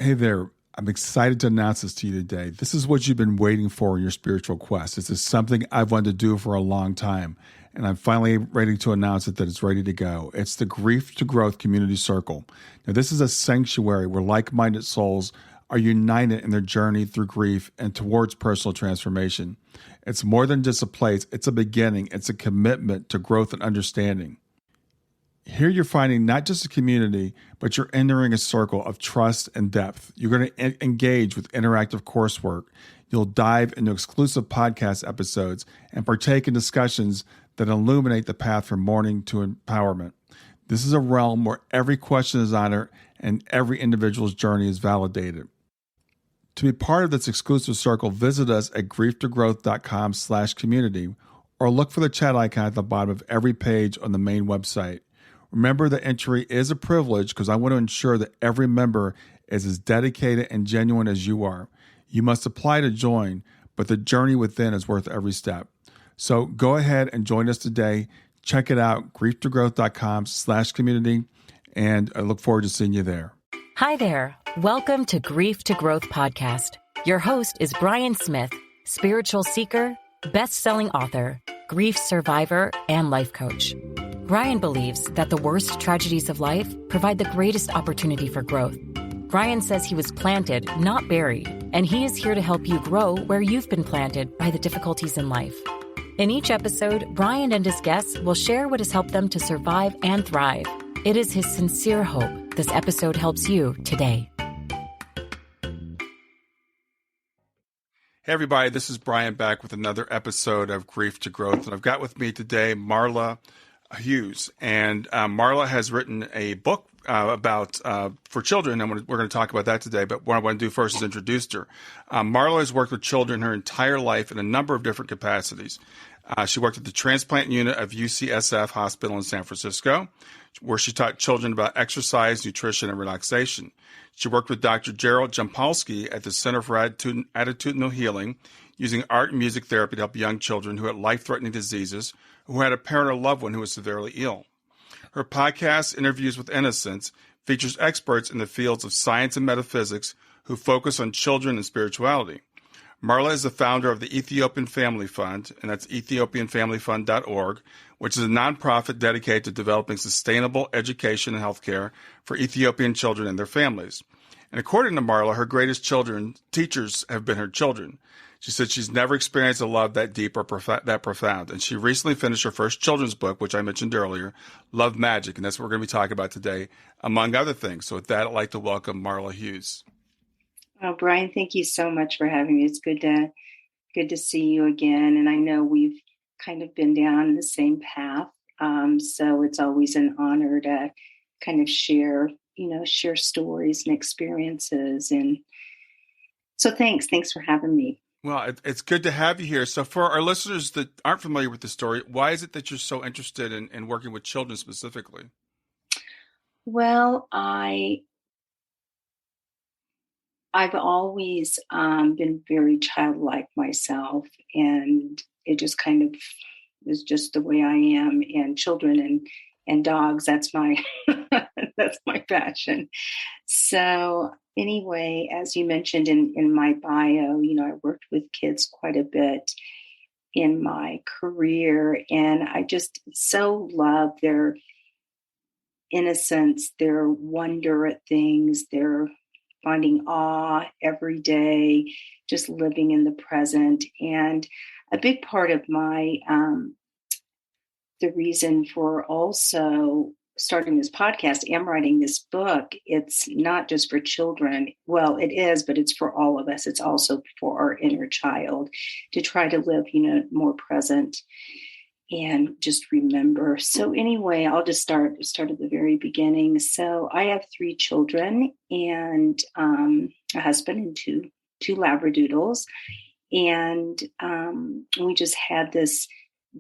Hey there. I'm excited to announce this to you today. This is what you've been waiting for in your spiritual quest. This is something I've wanted to do for a long time, and I'm finally ready to announce it that it's ready to go. It's the Grief to Growth Community Circle. Now, this is a sanctuary where like-minded souls are united in their journey through grief and towards personal transformation. It's more than just a place. It's a beginning. It's a commitment to growth and understanding. Here you're finding not just a community, but you're entering a circle of trust and depth. You're going to engage with interactive coursework. You'll dive into exclusive podcast episodes and partake in discussions that illuminate the path from mourning to empowerment. This is a realm where every question is honored and every individual's journey is validated. To be part of this exclusive circle, visit us at grieftogrowth.com/community or look for the chat icon at the bottom of every page on the main website. Remember that entry is a privilege because I want to ensure that every member is as dedicated and genuine as you are. You must apply to join, but the journey within is worth every step. So go ahead and join us today. Check it out, grieftogrowth.com/community, and I look forward to seeing you there. Hi there. Welcome to Grief to Growth podcast. Your host is Brian Smith, spiritual seeker, best-selling author, grief survivor, and life coach. Brian believes that the worst tragedies of life provide the greatest opportunity for growth. Brian says he was planted, not buried, and he is here to help you grow where you've been planted by the difficulties in life. In each episode, Brian and his guests will share what has helped them to survive and thrive. It is his sincere hope this episode helps you today. Hey everybody, this is Brian back with another episode of Grief to Growth, and I've got with me today Marla Hughes, and Marla has written a book about for children, and we're going to talk about that today. But what I want to do first is introduce her. Marla has worked with children her entire life in a number of different capacities. She worked at the transplant unit of UCSF Hospital in San Francisco, where she taught children about exercise, nutrition, and relaxation. She worked with Dr. Gerald Jampolsky at the Center for Attitudinal Healing, using art and music therapy to help young children who had life-threatening diseases, who had a parent or loved one who was severely ill. Her podcast, Interviews with Innocence, features experts in the fields of science and metaphysics who focus on children and spirituality. Marla is the founder of the Ethiopian Family Fund, and that's ethiopianfamilyfund.org, which is a nonprofit dedicated to developing sustainable education and healthcare for Ethiopian children and their families. And according to Marla, her greatest teachers have been her children. She said she's never experienced a love that deep or that profound. And she recently finished her first children's book, which I mentioned earlier, Love Magic. And that's what we're going to be talking about today, among other things. So with that, I'd like to welcome Marla Hughes. Oh, Brian, thank you so much for having me. It's good to see you again. And I know we've kind of been down the same path. So it's always an honor to kind of share stories and experiences. And so thanks for having me. Well, it's good to have you here. So for our listeners that aren't familiar with the story, why is it that you're so interested in working with children specifically? Well, I've always been very childlike myself, and it just kind of is just the way I am. And children and dogs, that's my that's my passion. So anyway, as you mentioned in my bio, I worked with kids quite a bit in my career, and I just so love their innocence, their wonder at things, their finding awe every day, just living in the present. And a big part of my the reason for also starting this podcast and writing this book, it's not just for children. Well, it is, but it's for all of us. It's also for our inner child to try to live, more present and just remember. So anyway, I'll just start at the very beginning. So I have 3 children and a husband and two Labradoodles. And we just had this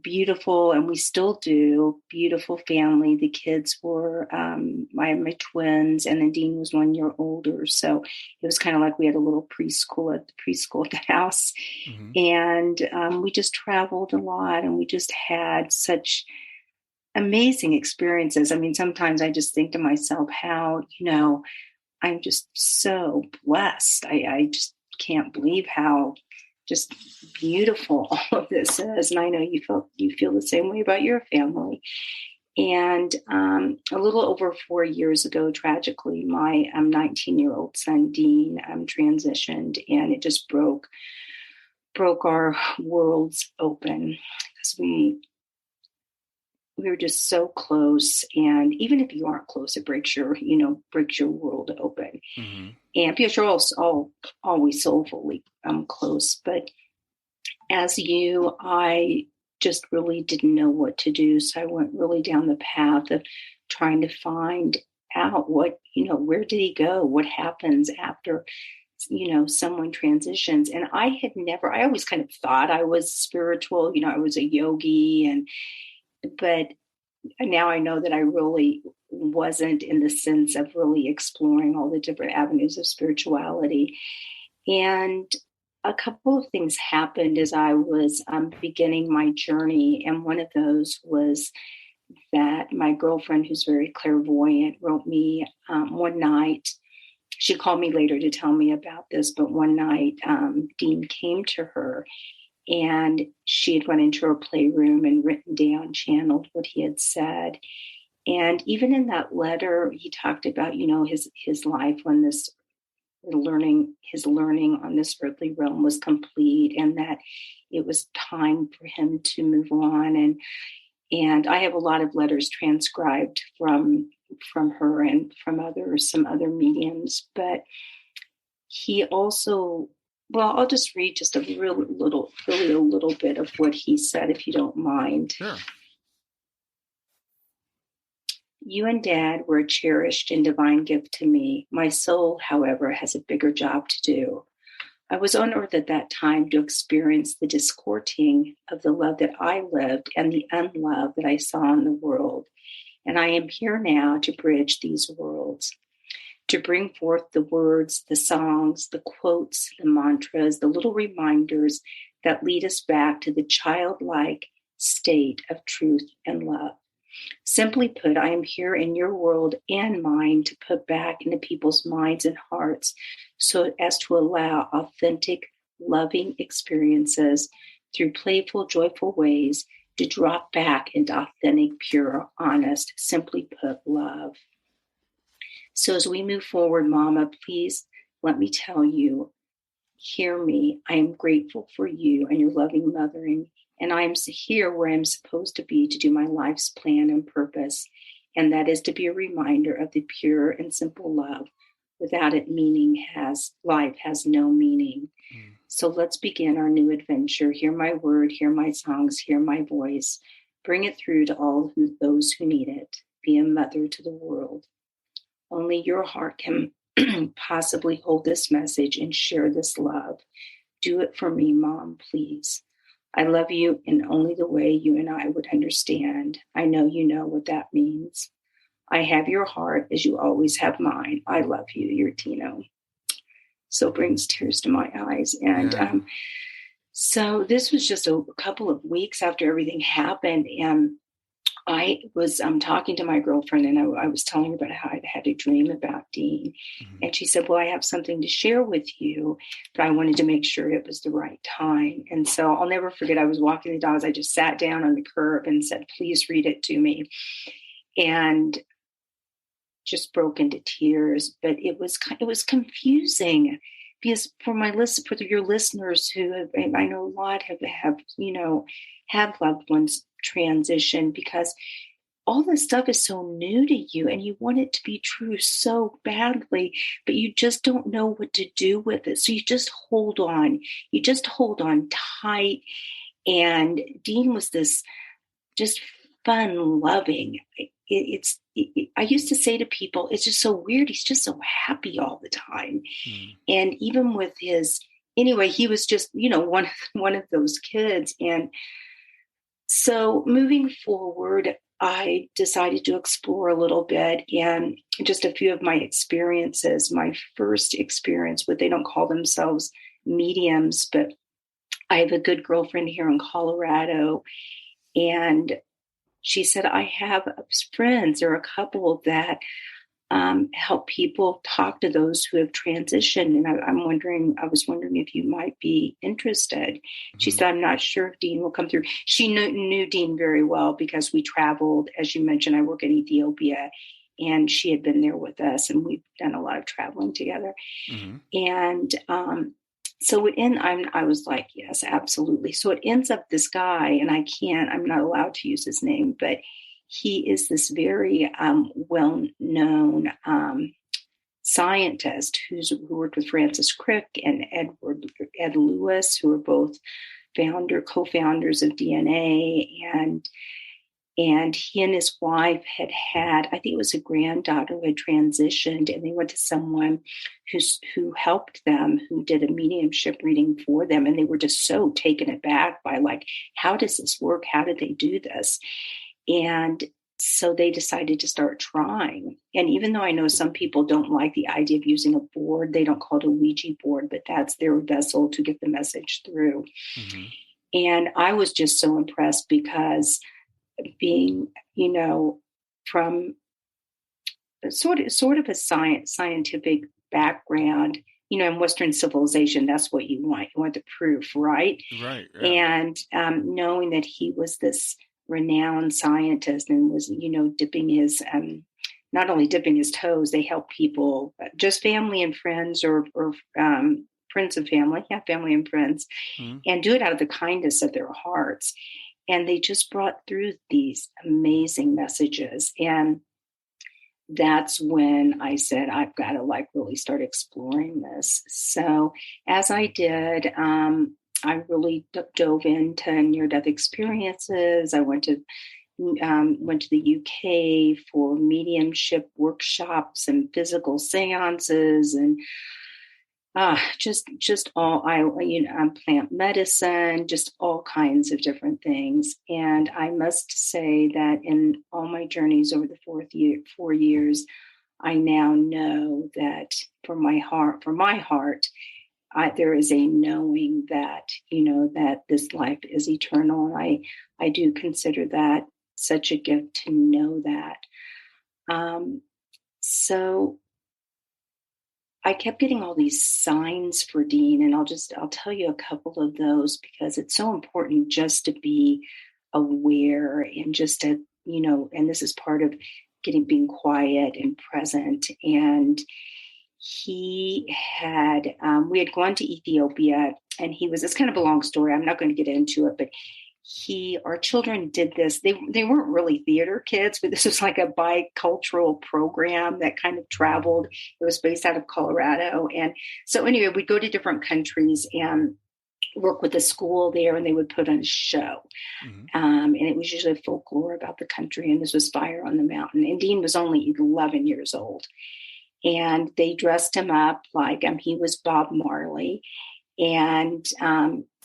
beautiful, and we still do, beautiful family. The kids were, I had my twins, and then Dean was 1 year older. So it was kind of like we had a little preschool at the house. Mm-hmm. And we just traveled a lot, and we just had such amazing experiences. I mean, sometimes I just think to myself how, I'm just so blessed. I just can't believe how just beautiful all of this is. And I know you feel the same way about your family. And a little over 4 years ago, tragically, my 19-year-old son, Dean, transitioned, and it just broke our worlds open because we were just so close. And even if you aren't close, it breaks your world open. Mm-hmm. And because you're all always soulfully close. But as you, I just really didn't know what to do. So I went really down the path of trying to find out what, where did he go? What happens after, someone transitions? And I always kind of thought I was spiritual, I was a yogi, but now I know that I really wasn't, in the sense of really exploring all the different avenues of spirituality. And a couple of things happened as I was beginning my journey. And one of those was that my girlfriend, who's very clairvoyant, wrote me one night. She called me later to tell me about this, but one night Dean came to her, and she had run into her playroom and written down, channeled what he had said. And even in that letter, he talked about, his life when his learning on this earthly realm was complete, and that it was time for him to move on. And I have a lot of letters transcribed from her and from some other mediums. But he also, well, I'll just read just a really a little bit of what he said, if you don't mind. Sure. You and Dad were a cherished and divine gift to me. My soul, however, has a bigger job to do. I was on earth at that time to experience the discording of the love that I lived and the unlove that I saw in the world. And I am here now to bridge these worlds, to bring forth the words, the songs, the quotes, the mantras, the little reminders that lead us back to the childlike state of truth and love. Simply put, I am here in your world and mine to put back into people's minds and hearts so as to allow authentic, loving experiences through playful, joyful ways to drop back into authentic, pure, honest, simply put, love. So as we move forward, Mama, please let me tell you, hear me. I am grateful for you and your loving mothering. And I am here where I'm supposed to be to do my life's plan and purpose. And that is to be a reminder of the pure and simple love. Without it, life has no meaning. So let's begin our new adventure. Hear my word, hear my songs, hear my voice. Bring it through to all those who need it. Be a mother to the world. Only your heart can possibly hold this message and share this love. Do it for me, Mom, please. I love you in only the way you and I would understand. I know you know what that means. I have your heart as you always have mine. I love you, your Tino. So brings tears to my eyes. And so this was just a couple of weeks after everything happened. And I was talking to my girlfriend, and I was telling her about how I'd had a dream about Dean. Mm-hmm. And she said, well, I have something to share with you, but I wanted to make sure it was the right time. And so I'll never forget, I was walking the dogs. I just sat down on the curb and said, please read it to me. And just broke into tears. But it was confusing, because for your listeners who have, I know a lot have had loved ones transition, because all this stuff is so new to you and you want it to be true so badly, but you just don't know what to do with it. So you just hold on. You just hold on tight. And Dean was this just fun, loving. I used to say to people, it's just so weird. He's just so happy all the time. And even with he was just, one of those kids. And so moving forward, I decided to explore a little bit, and just a few of my experiences. My first experience with, they don't call themselves mediums, but I have a good girlfriend here in Colorado, and she said, I have friends or a couple that help people talk to those who have transitioned. And I was wondering if you might be interested. Mm-hmm. She said, I'm not sure if Dean will come through. She knew Dean very well because we traveled. As you mentioned, I work in Ethiopia, and she had been there with us, and we've done a lot of traveling together. Mm-hmm. And so I was like, yes, absolutely. So it ends up this guy, and I'm not allowed to use his name, but he is this very well-known scientist who worked with Francis Crick and Ed Lewis, who are both co-founders of DNA. And he and his wife had, I think it was a granddaughter who had transitioned, and they went to someone who helped them, who did a mediumship reading for them. And they were just so taken aback by, like, how does this work? How did they do this? And so they decided to start trying. And even though I know some people don't like the idea of using a board, they don't call it a Ouija board, but that's their vessel to get the message through. Mm-hmm. And I was just so impressed because being, from sort of a scientific background, in Western civilization, that's what you want. You want the proof, right? Right. Yeah. And knowing that he was this renowned scientist and was, not only dipping his toes, they help people, just family and friends or friends of family, family and friends, mm-hmm. and do it out of the kindness of their hearts. And they just brought through these amazing messages. And that's when I said, I've got to really start exploring this. So as I did, I really dove into near-death experiences. I went to the UK for mediumship workshops and physical seances, and just all plant medicine, just all kinds of different things. And I must say that in all my journeys over the 4 years, I now know that for my heart, there is a knowing that, that this life is eternal. And I do consider that such a gift to know that. So I kept getting all these signs for Dean, and I'll tell you a couple of those because it's so important just to be aware and just to, and this is part of being quiet and present. And we had gone to Ethiopia, and it's kind of a long story. I'm not going to get into it, but our children did this. They weren't really theater kids, but this was like a bicultural program that kind of traveled. It was based out of Colorado. And so anyway, we'd go to different countries and work with the school there, and they would put on a show. Mm-hmm. And it was usually folklore about the country. And this was Fire on the Mountain. And Dean was only 11 years old. And they dressed him up like he was Bob Marley. And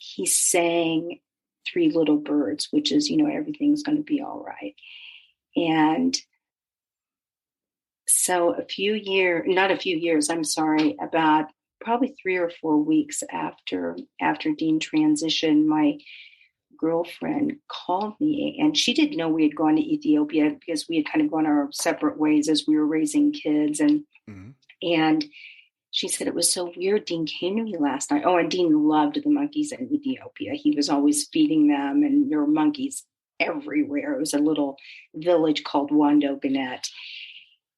he sang Three Little Birds, which is, everything's going to be all right. And so about probably 3 or 4 weeks after Dean transitioned, my girlfriend called me, and she didn't know we had gone to Ethiopia because we had kind of gone our separate ways as we were raising kids. And, mm-hmm. and she said, it was so weird. Dean came to me last night. Oh, and Dean loved the monkeys in Ethiopia. He was always feeding them, and there were monkeys everywhere. It was a little village called Wando Ganet.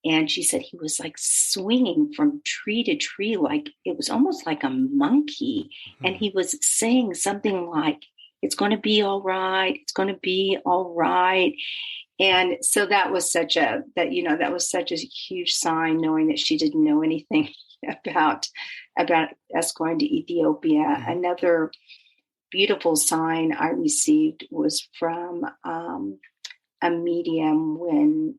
And she said he was like swinging from tree to tree, like it was almost like a monkey. Mm-hmm. And he was saying something like, it's going to be all right. It's going to be all right. And so that was such a huge sign, knowing that she didn't know anything about us going to Ethiopia. Mm-hmm. Another beautiful sign I received was from a medium when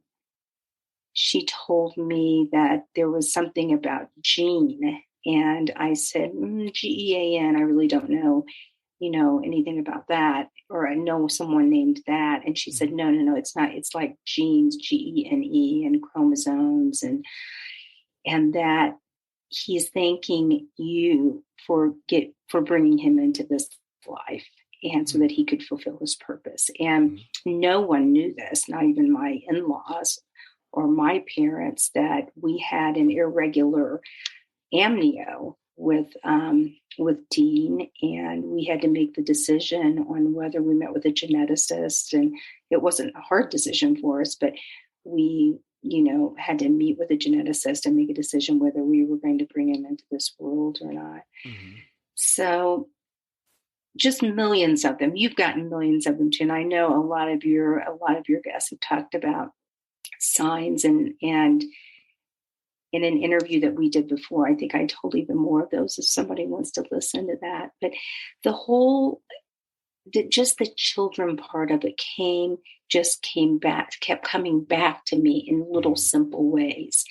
she told me that there was something about Jean. And I said, Gean, I really don't know, anything about that, or I know someone named that. And she said, no, it's not. It's like genes, Gene, and chromosomes, and that he's thanking you for bringing him into this life, and so that he could fulfill his purpose. And no one knew this, not even my in-laws or my parents that we had an irregular amnio with Dean, and we had to make the decision on whether we met with a geneticist. And it wasn't a hard decision for us, but we, had to meet with a geneticist and make a decision whether we were going to bring him into this world or not. Mm-hmm. So just millions of them. You've gotten millions of them too. And I know a lot of your guests have talked about signs, and in an interview that we did before, I think I told even more of those if somebody wants to listen to that. But just the children part of it kept coming back to me in little simple ways.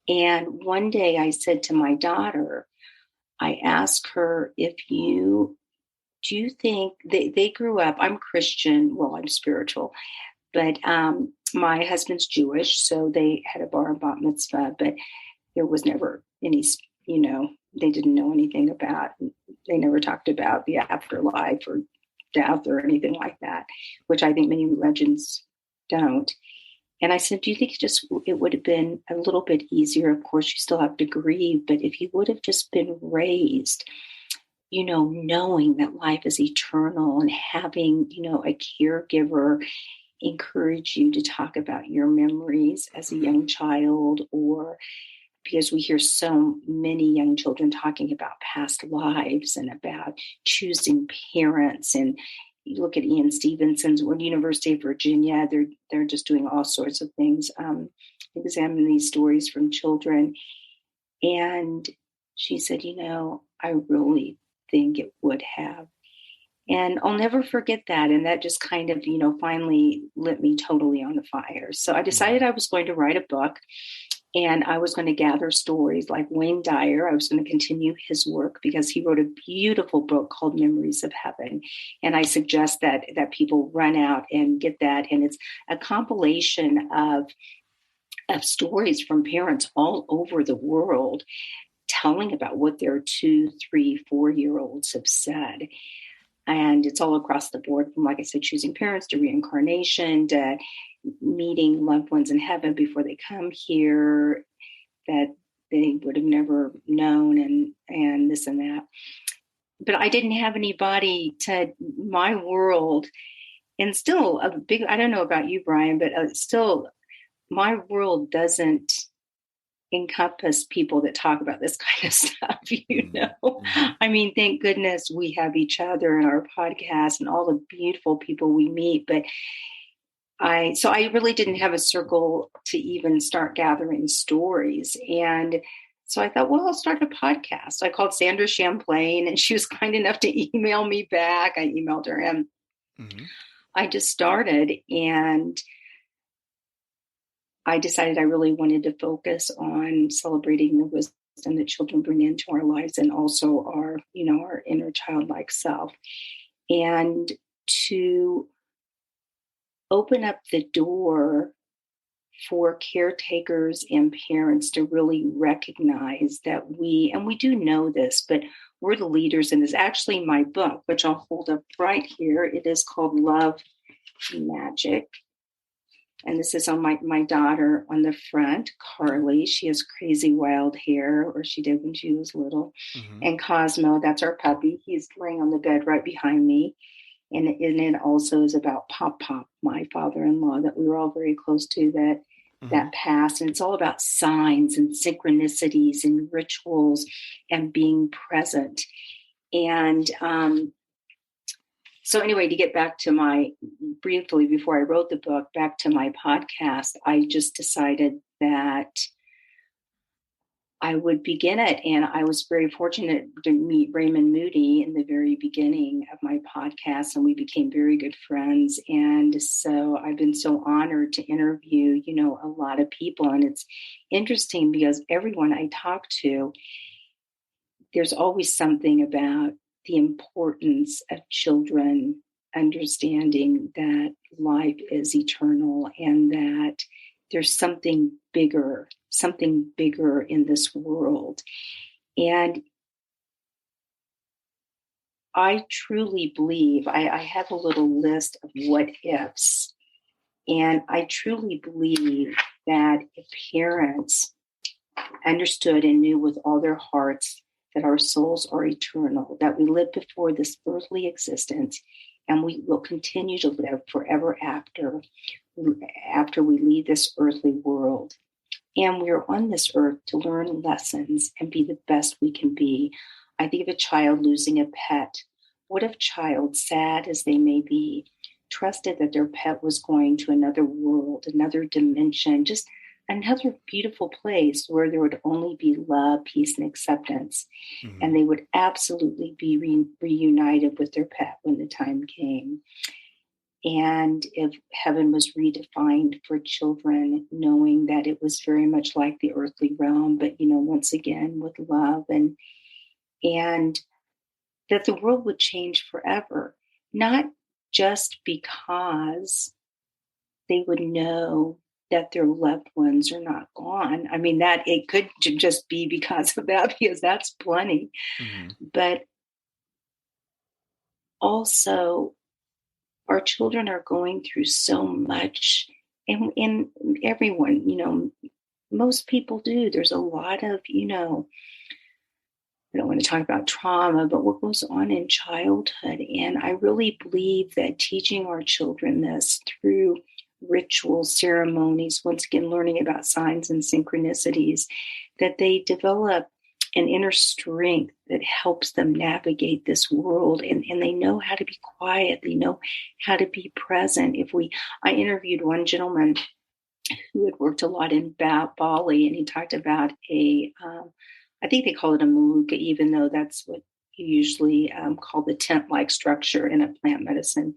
And one day I said to my daughter, I asked her, do you think they grew up, I'm Christian, well, I'm spiritual, but my husband's Jewish, so they had a bar and bat mitzvah, but there was never any, they didn't know anything about, they never talked about the afterlife or death or anything like that, which I think many religions don't. And I said, do you think it would have been a little bit easier? Of course, you still have to grieve, but if you would have just been raised, knowing that life is eternal and having, a caregiver encourage you to talk about your memories as a young child, or because we hear so many young children talking about past lives and about choosing parents. And you look at Ian Stevenson's or University of Virginia, they're just doing all sorts of things, examining these stories from children. And she said, I really think it would have. And I'll never forget that. And that just kind of, finally lit me totally on the fire. So I decided I was going to write a book, and I was going to gather stories like Wayne Dyer. I was going to continue his work because he wrote a beautiful book called Memories of Heaven. And I suggest that people run out and get that. And it's a compilation of stories from parents all over the world telling about what their 2, 3, 4-year-olds have said. And it's all across the board, from, like I said, choosing parents to reincarnation to meeting loved ones in heaven before they come here that they would have never known, and this and that. But I didn't have anybody to my world, and still I don't know about you, Brian, but still my world doesn't encompass people that talk about this kind of stuff, Mm-hmm. I mean, thank goodness we have each other and our podcast and all the beautiful people we meet. But I really didn't have a circle to even start gathering stories. And so I thought, well, I'll start a podcast. I called Sandra Champlain, and she was kind enough to email me back. I emailed her, and I just started, and I decided I really wanted to focus on celebrating the wisdom that children bring into our lives, and also our inner childlike self, and to open up the door for caretakers and parents to really recognize that we do know this, but we're the leaders in this. Actually, my book, which I'll hold up right here, it is called Love Magic. And this is on my daughter on the front, Carly. She has crazy wild hair, or she did when she was little. Mm-hmm. And Cosmo, that's our puppy. He's laying on the bed right behind me. And it also is about Pop, my father-in-law, that we were all very close to, that passed. And it's all about signs and synchronicities and rituals and being present. And so anyway, to get back to briefly before I wrote the book, back to my podcast, I just decided that I would begin it. And I was very fortunate to meet Raymond Moody in the very beginning of my podcast, and we became very good friends. And so I've been so honored to interview, a lot of people. And it's interesting because everyone I talk to, there's always something about the importance of children understanding that life is eternal and that there's something bigger in this world. And I truly believe, I have a little list of what ifs, and I truly believe that if parents understood and knew with all their hearts that our souls are eternal, that we live before this earthly existence, and we will continue to live forever after we leave this earthly world. And we're on this earth to learn lessons and be the best we can be. I think of a child losing a pet. What if child, sad as they may be, trusted that their pet was going to another world, another dimension, just another beautiful place where there would only be love, peace, and acceptance. Mm-hmm. And they would absolutely be reunited with their pet when the time came. And if heaven was redefined for children, knowing that it was very much like the earthly realm, but, once again, with love and that the world would change forever, not just because they would know that their loved ones are not gone. I mean, that it could just be because of that, because that's plenty. Mm-hmm. But also, our children are going through so much, and everyone, most people do. There's a lot of, I don't want to talk about trauma, but what goes on in childhood. And I really believe that teaching our children this through rituals, ceremonies, once again, learning about signs and synchronicities, that they develop an inner strength that helps them navigate this world. And they know how to be quiet. They know how to be present. I interviewed one gentleman who had worked a lot in Bali, and he talked about I think they call it a maluka, even though that's what you usually call the tent-like structure in a plant medicine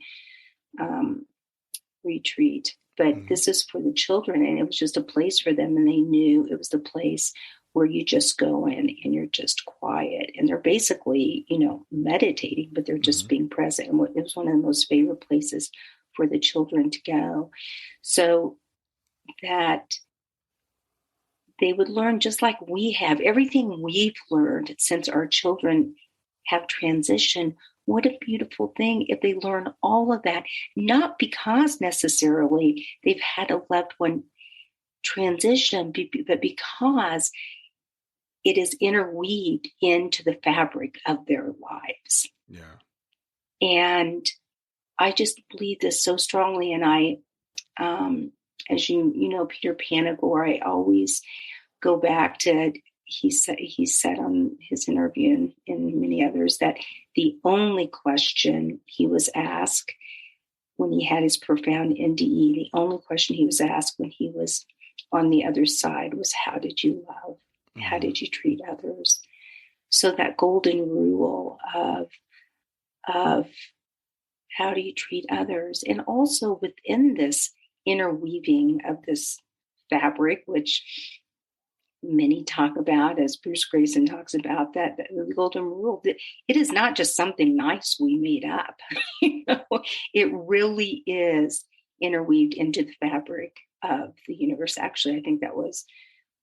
retreat. But this is for the children, and it was just a place for them, and they knew it was the place where you just go in and you're just quiet, and they're basically, meditating, but they're just being present. And it was one of the most favorite places for the children to go, so that they would learn just like we have. Everything we've learned since our children have transitioned. What a beautiful thing if they learn all of that, not because necessarily they've had a loved one transition, but because it is interweaved into the fabric of their lives. Yeah. And I just believe this so strongly. And I, as you know, Peter Panagore, I always go back to, he said on his interview and many others that the only question he was asked when he had his profound NDE, the only question he was asked when he was on the other side was, how did you love? Mm-hmm. How did you treat others? So that golden rule of how do you treat others? And also within this interweaving of this fabric, which many talk about, as Bruce Grayson talks about, that the golden rule, that it is not just something nice we made up. It really is interweaved into the fabric of the universe. Actually, I think that was,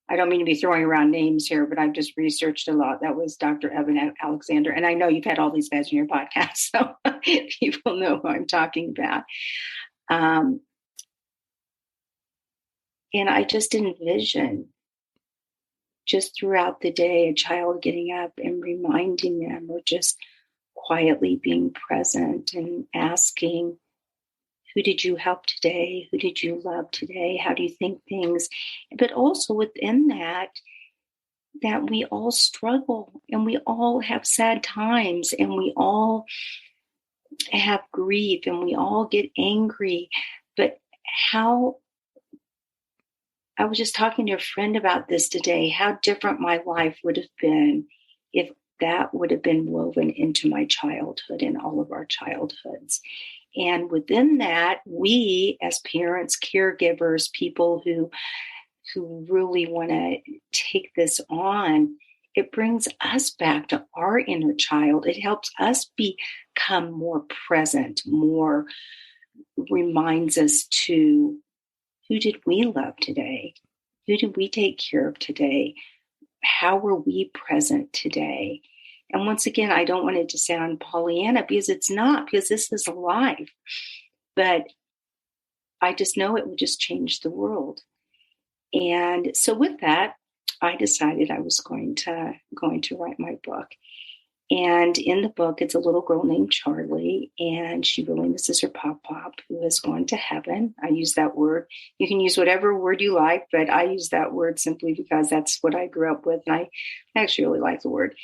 I don't mean to be throwing around names here, but I've just researched a lot. That was Dr. Evan Alexander. And I know you've had all these guys in your podcast, so people know who I'm talking about. And I just envision just throughout the day, a child getting up and reminding them, or just quietly being present and asking, who did you help today? Who did you love today? How do you think things? But also within that we all struggle, and we all have sad times, and we all have grief, and we all get angry. But I was just talking to a friend about this today, how different my life would have been if that would have been woven into my childhood and all of our childhoods. And within that, we as parents, caregivers, people who really want to take this on, it brings us back to our inner child. It helps us become more present, more reminds us to, who did we love today? Who did we take care of today? How were we present today? And once again, I don't want it to sound Pollyanna, because it's not, because this is life. But I just know it would just change the world. And so with that, I decided I was going to write my book. And in the book, it's a little girl named Charlie, and she really misses her pop, who has gone to heaven. I use that word. You can use whatever word you like, but I use that word simply because that's what I grew up with, and I actually really like the word.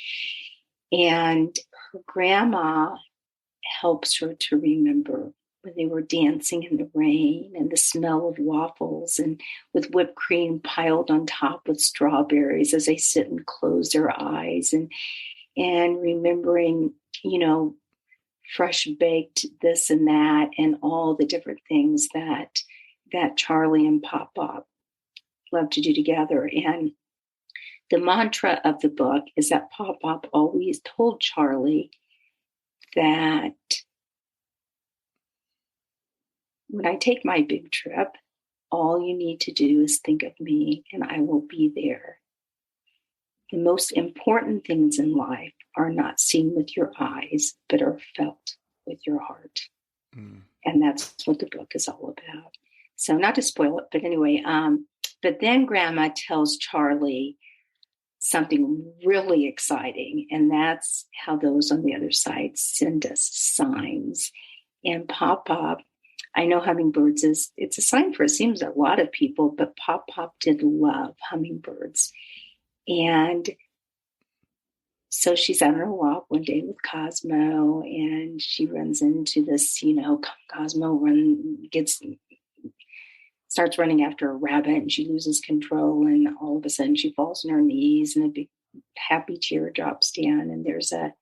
And her grandma helps her to remember when they were dancing in the rain and the smell of waffles and with whipped cream piled on top with strawberries as they sit and close their eyes and remembering, fresh baked this and that and all the different things that Charlie and Pop love to do together. And the mantra of the book is that Pop always told Charlie that when I take my big trip, all you need to do is think of me and I will be there. The most important things in life are not seen with your eyes, but are felt with your heart. Mm. And that's what the book is all about. So not to spoil it, but anyway, but then Grandma tells Charlie something really exciting, and that's how those on the other side send us signs. And Pop, I know hummingbirds it's a sign for, it seems, a lot of people, but Pop did love hummingbirds. And so she's out on a walk one day with Cosmo, and she runs into this, Cosmo starts running after a rabbit, and she loses control, and all of a sudden she falls on her knees, and a big happy tear drops down, and there's a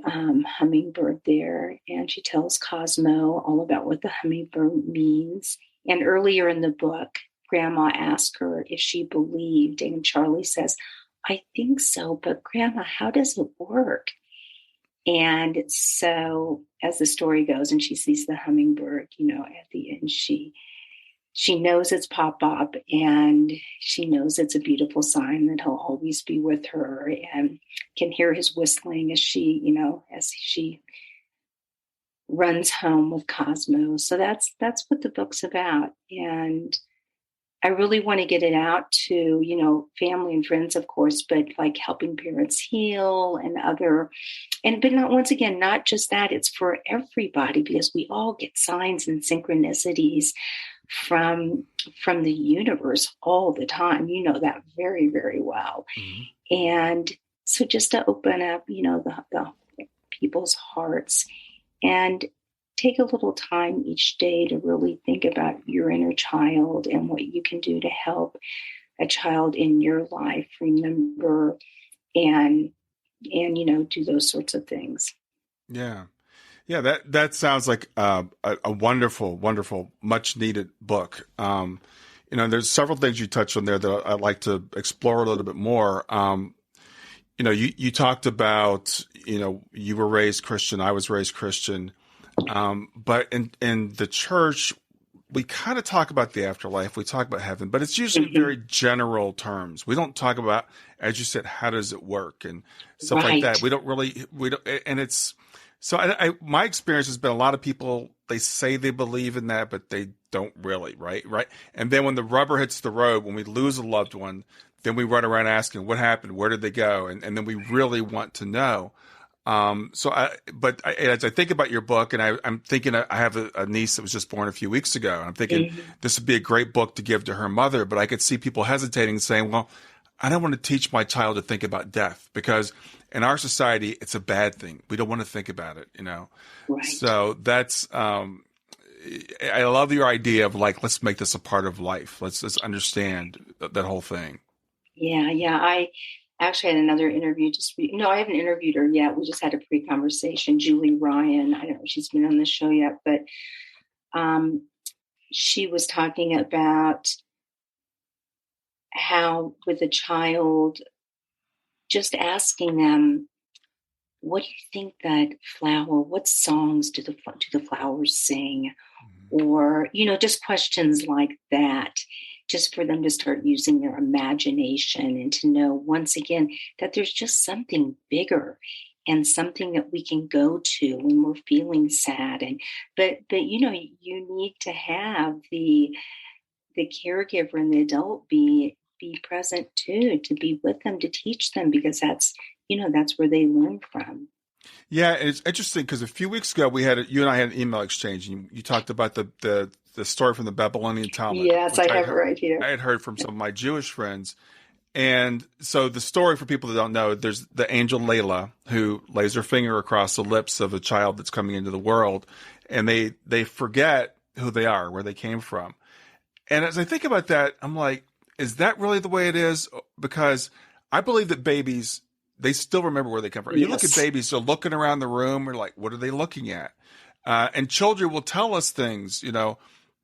hummingbird there, and she tells Cosmo all about what the hummingbird means. And earlier in the book, Grandma asked her if she believed, and Charlie says, I think so, but Grandma, how does it work? And so as the story goes and she sees the hummingbird, at the end, she knows it's Pop, and she knows it's a beautiful sign that he'll always be with her, and can hear his whistling as she runs home with Cosmo. So that's what the book's about. And I really want to get it out to, family and friends, of course, but like helping parents heal but not just that, it's for everybody, because we all get signs and synchronicities from the universe all the time. You know that very, very well. Mm-hmm. And so just to open up, the people's hearts and take a little time each day to really think about your inner child and what you can do to help a child in your life remember and do those sorts of things. Yeah. Yeah, that sounds like a wonderful, wonderful, much needed book. There's several things you touched on there that I'd like to explore a little bit more. You talked about, you were raised Christian, I was raised Christian. But in the church, we kind of talk about the afterlife. We talk about heaven, but it's usually in very general terms. We don't talk about, as you said, how does it work and stuff like that. We don't, and it's, so my experience has been a lot of people, they say they believe in that, but they don't really, right? And then when the rubber hits the road, when we lose a loved one, then we run around asking what happened, where did they go? And then we really want to know. As I think about your book, and I'm thinking, I have a niece that was just born a few weeks ago, and I'm thinking this would be a great book to give to her mother, but I could see people hesitating, saying, well, I don't want to teach my child to think about death, because in our society, it's a bad thing. We don't want to think about it, Right. So that's, I love your idea of like, let's make this a part of life. Let's understand that whole thing. Yeah. I actually had another interview I haven't interviewed her yet. We just had a pre-conversation. Julie Ryan, I don't know if she's been on the show yet, but she was talking about how with a child, just asking them, what do you think what songs do the flowers sing? Mm-hmm. Or, just questions like that, just for them to start using their imagination and to know once again that there's just something bigger and something that we can go to when we're feeling sad. But you need to have the the caregiver and the adult be present too, to be with them, to teach them, because that's, that's where they learn from. Yeah, and it's interesting because a few weeks ago you and I had an email exchange, and you talked about the story from the Babylonian Talmud. Yes, I have it right here. I had heard from some of my Jewish friends. And so the story, for people that don't know, there's the angel Layla who lays her finger across the lips of a child that's coming into the world, and they forget who they are, where they came from. And as I think about that, I'm like, is that really the way it is? Because I believe that babies, they still remember where they come from. Yes. You look at babies, they're looking around the room, or like, what are they looking at? And children will tell us things,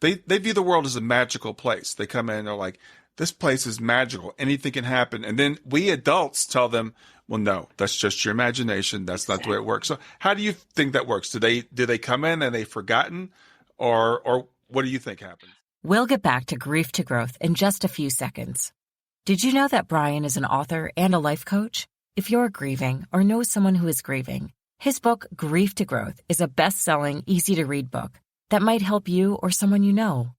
they view the world as a magical place. They come in and they're like, this place is magical. Anything can happen. And then we adults tell them, well, no, that's just your imagination. That's not the way it works. So how do you think that works? Do they come in and they've forgotten, or what do you think happens? We'll get back to Grief to Growth in just a few seconds. Did you know that Brian is an author and a life coach? If you're grieving or know someone who is grieving, his book, Grief to Growth, is a best-selling, easy-to-read book that might help you or someone you know.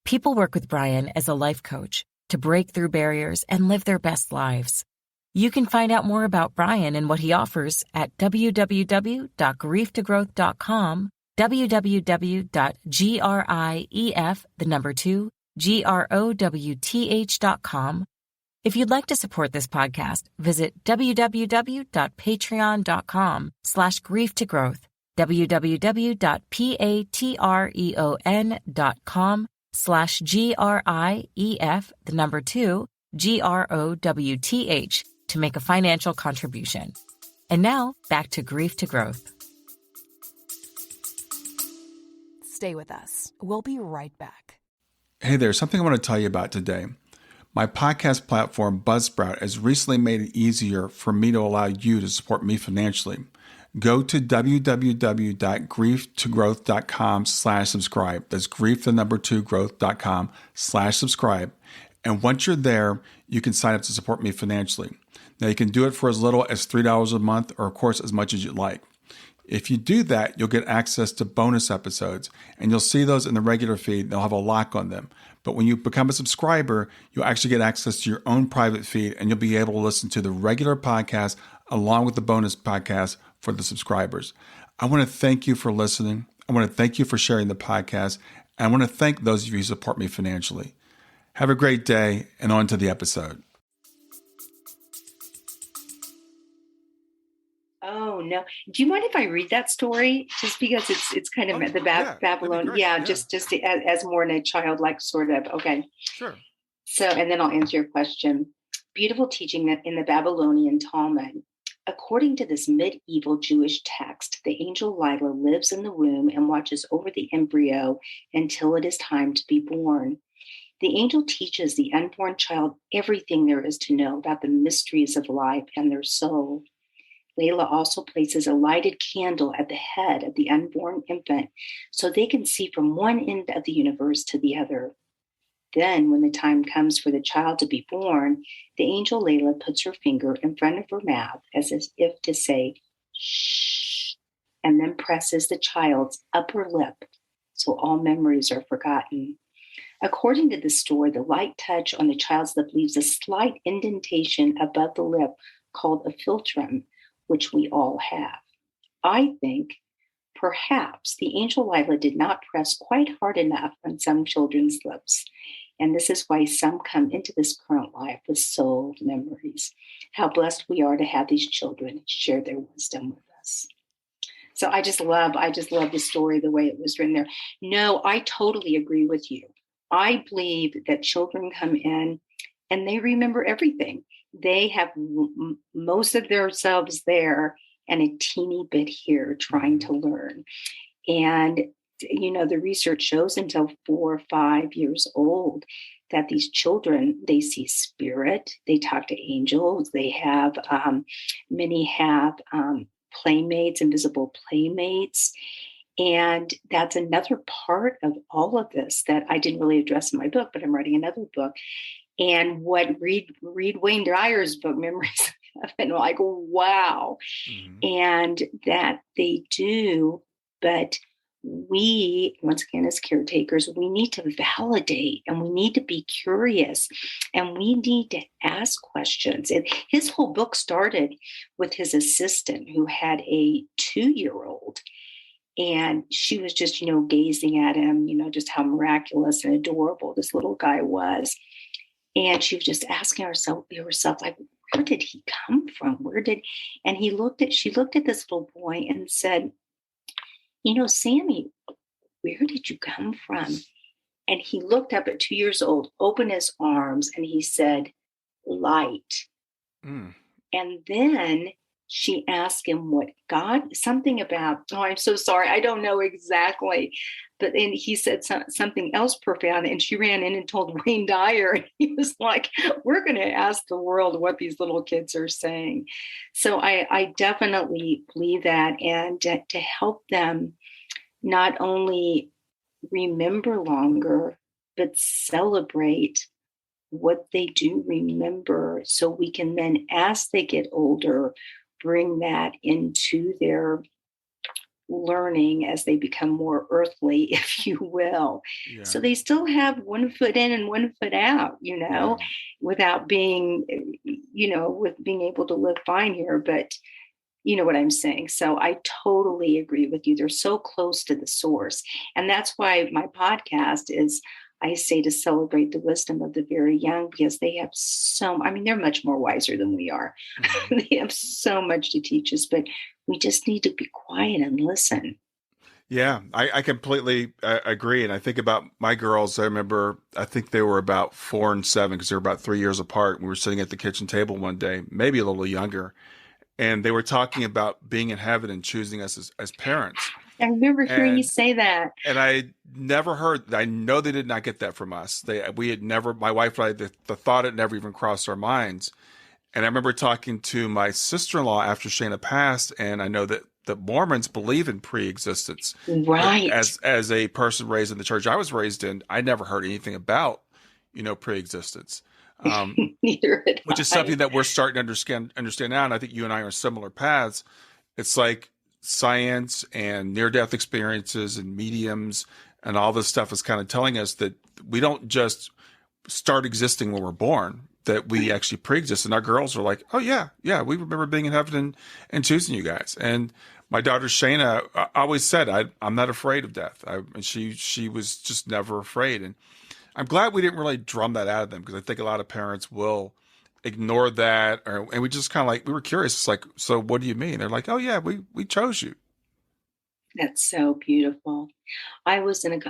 People work with Brian as a life coach to break through barriers and live their best lives. You can find out more about Brian and what he offers at www.grieftogrowth.com, www.growth.com. If you'd like to support this podcast, visit www.patreon.com/grieftogrowth, www.patreon.com/GRIEF2GROWTH to make a financial contribution. And now, back to Grief to Growth. Stay with us. We'll be right back. Hey there, something I want to tell you about today. My podcast platform, Buzzsprout, has recently made it easier for me to allow you to support me financially. Go to www.grieftogrowth.com/subscribe. That's grief2growth.com/subscribe. And once you're there, you can sign up to support me financially. Now, you can do it for as little as $3 a month, or of course, as much as you'd like. If you do that, you'll get access to bonus episodes, and you'll see those in the regular feed. They'll have a lock on them. But when you become a subscriber, you'll actually get access to your own private feed, and you'll be able to listen to the regular podcast along with the bonus podcast for the subscribers. I want to thank you for listening. I want to thank you for sharing the podcast. And I want to thank those of you who support me financially. Have a great day, and on to the episode. Oh, no. Do you mind if I read that story? Just because it's kind of Babylon. Yeah, just as more in a childlike sort of. Okay. Sure. So, and then I'll answer your question. Beautiful teaching that in the Babylonian Talmud. According to this medieval Jewish text, the angel Lila lives in the womb and watches over the embryo until it is time to be born. The angel teaches the unborn child everything there is to know about the mysteries of life and their soul. Layla also places a lighted candle at the head of the unborn infant so they can see from one end of the universe to the other. Then, when the time comes for the child to be born, the angel Layla puts her finger in front of her mouth as if to say, shh, and then presses the child's upper lip so all memories are forgotten. According to the story, the light touch on the child's lip leaves a slight indentation above the lip called a philtrum, which we all have. I think perhaps the angel Lila did not press quite hard enough on some children's lips, and this is why some come into this current life with soul memories. How blessed we are to have these children share their wisdom with us. So I just love the story, the way it was written there. No, I totally agree with you. I believe that children come in and they remember everything. They have most of themselves there and a teeny bit here trying to learn. And, the research shows until 4 or 5 years old that these children, they see spirit, they talk to angels, they have, many have playmates, invisible playmates. And that's another part of all of this that I didn't really address in my book, but I'm writing another book. And what read Wayne Dyer's book, Memories of Heaven, like, wow. Mm-hmm. And that they do, but we, once again, as caretakers, we need to validate and we need to be curious and we need to ask questions. And his whole book started with his assistant who had a 2-year-old. And she was just, gazing at him, just how miraculous and adorable this little guy was. And she was just asking herself, like, where did he come from? And she looked at this little boy and said, Sammy, where did you come from? And he looked up at 2 years old, opened his arms, and he said, light. Mm. And then she asked him something about, oh, I'm so sorry, I don't know exactly. But then he said something else profound, and she ran in and told Wayne Dyer. And he was like, we're going to ask the world what these little kids are saying. So I definitely believe that. And to help them not only remember longer, but celebrate what they do remember, so we can then, as they get older, bring that into their learning as they become more earthly, if you will. Yeah. So they still have one foot in and one foot out, without being, with being able to live fine here. But you know what I'm saying? So I totally agree with you. They're so close to the source. And that's why my podcast is, I say, to celebrate the wisdom of the very young, because they have they're much more wiser than we are. Mm-hmm. They have so much to teach us, but we just need to be quiet and listen. Yeah, I completely agree. And I think about my girls. I think they were about 4 and 7 because they're about 3 years apart. We were sitting at the kitchen table one day, maybe a little younger, and they were talking about being in heaven and choosing us as parents. I remember hearing you say that. And I know they did not get that from us. We had never, my wife and I, the thought had never even crossed our minds. And I remember talking to my sister-in-law after Shayna passed, and I know that the Mormons believe in pre-existence. Right. As a person raised in the church I was raised in, I never heard anything about, pre-existence. Neither did which is something that we're starting to understand now. And I think you and I are on similar paths. It's like science and near-death experiences and mediums and all this stuff is kind of telling us that we don't just start existing when we're born, that we actually pre-exist. And our girls are like, oh yeah, we remember being in heaven and choosing you guys. And my daughter Shayna always said, I'm not afraid of death. And she was just never afraid. And I'm glad we didn't really drum that out of them, because I think a lot of parents will ignore that, and we just kind of we were curious. It's like, so what do you mean? They're like, oh yeah, we chose you. That's so beautiful. I was having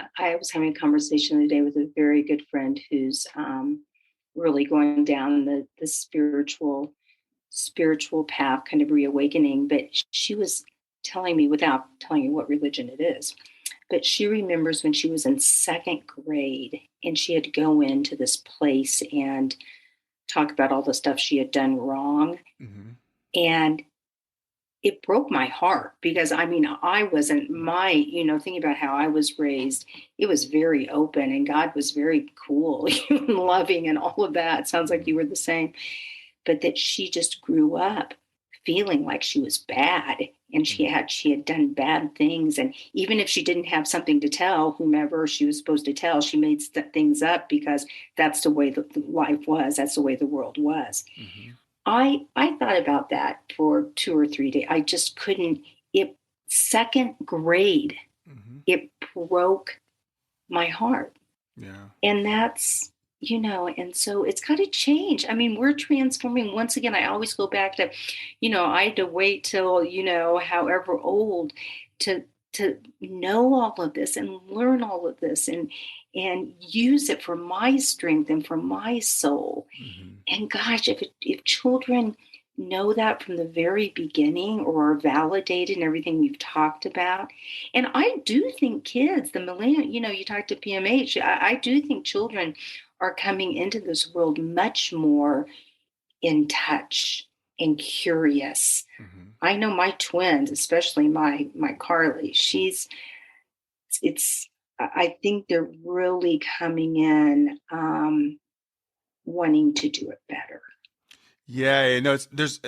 a conversation today with a very good friend who's really going down the spiritual path, kind of reawakening. But she was telling me, without telling me what religion it is, but she remembers when she was in 2nd grade and she had to go into this place and talk about all the stuff she had done wrong. Mm-hmm. And it broke my heart, because I wasn't thinking about how I was raised. It was very open, and God was very cool and loving and all of that. Sounds like you were the same. But that she just grew up feeling like she was bad, and she had done bad things. And even if she didn't have something to tell whomever she was supposed to tell, she made things up, because that's the way the life was. That's the way the world was. Mm-hmm. I thought about that for 2 or 3 days. I just couldn't. 2nd grade, mm-hmm. It broke my heart. Yeah. And that's, and so it's got to change. We're transforming. Once again, I always go back to, I had to wait till, however old to know all of this and learn all of this and use it for my strength and for my soul. Mm-hmm. And gosh, if children know that from the very beginning, or are validated in everything we've talked about. And I do think kids, the millennial, you talk to PMH, I do think children are coming into this world much more in touch and curious. Mm-hmm. I know my twins, especially my Carly, I think they're really coming in wanting to do it better. Yeah, there's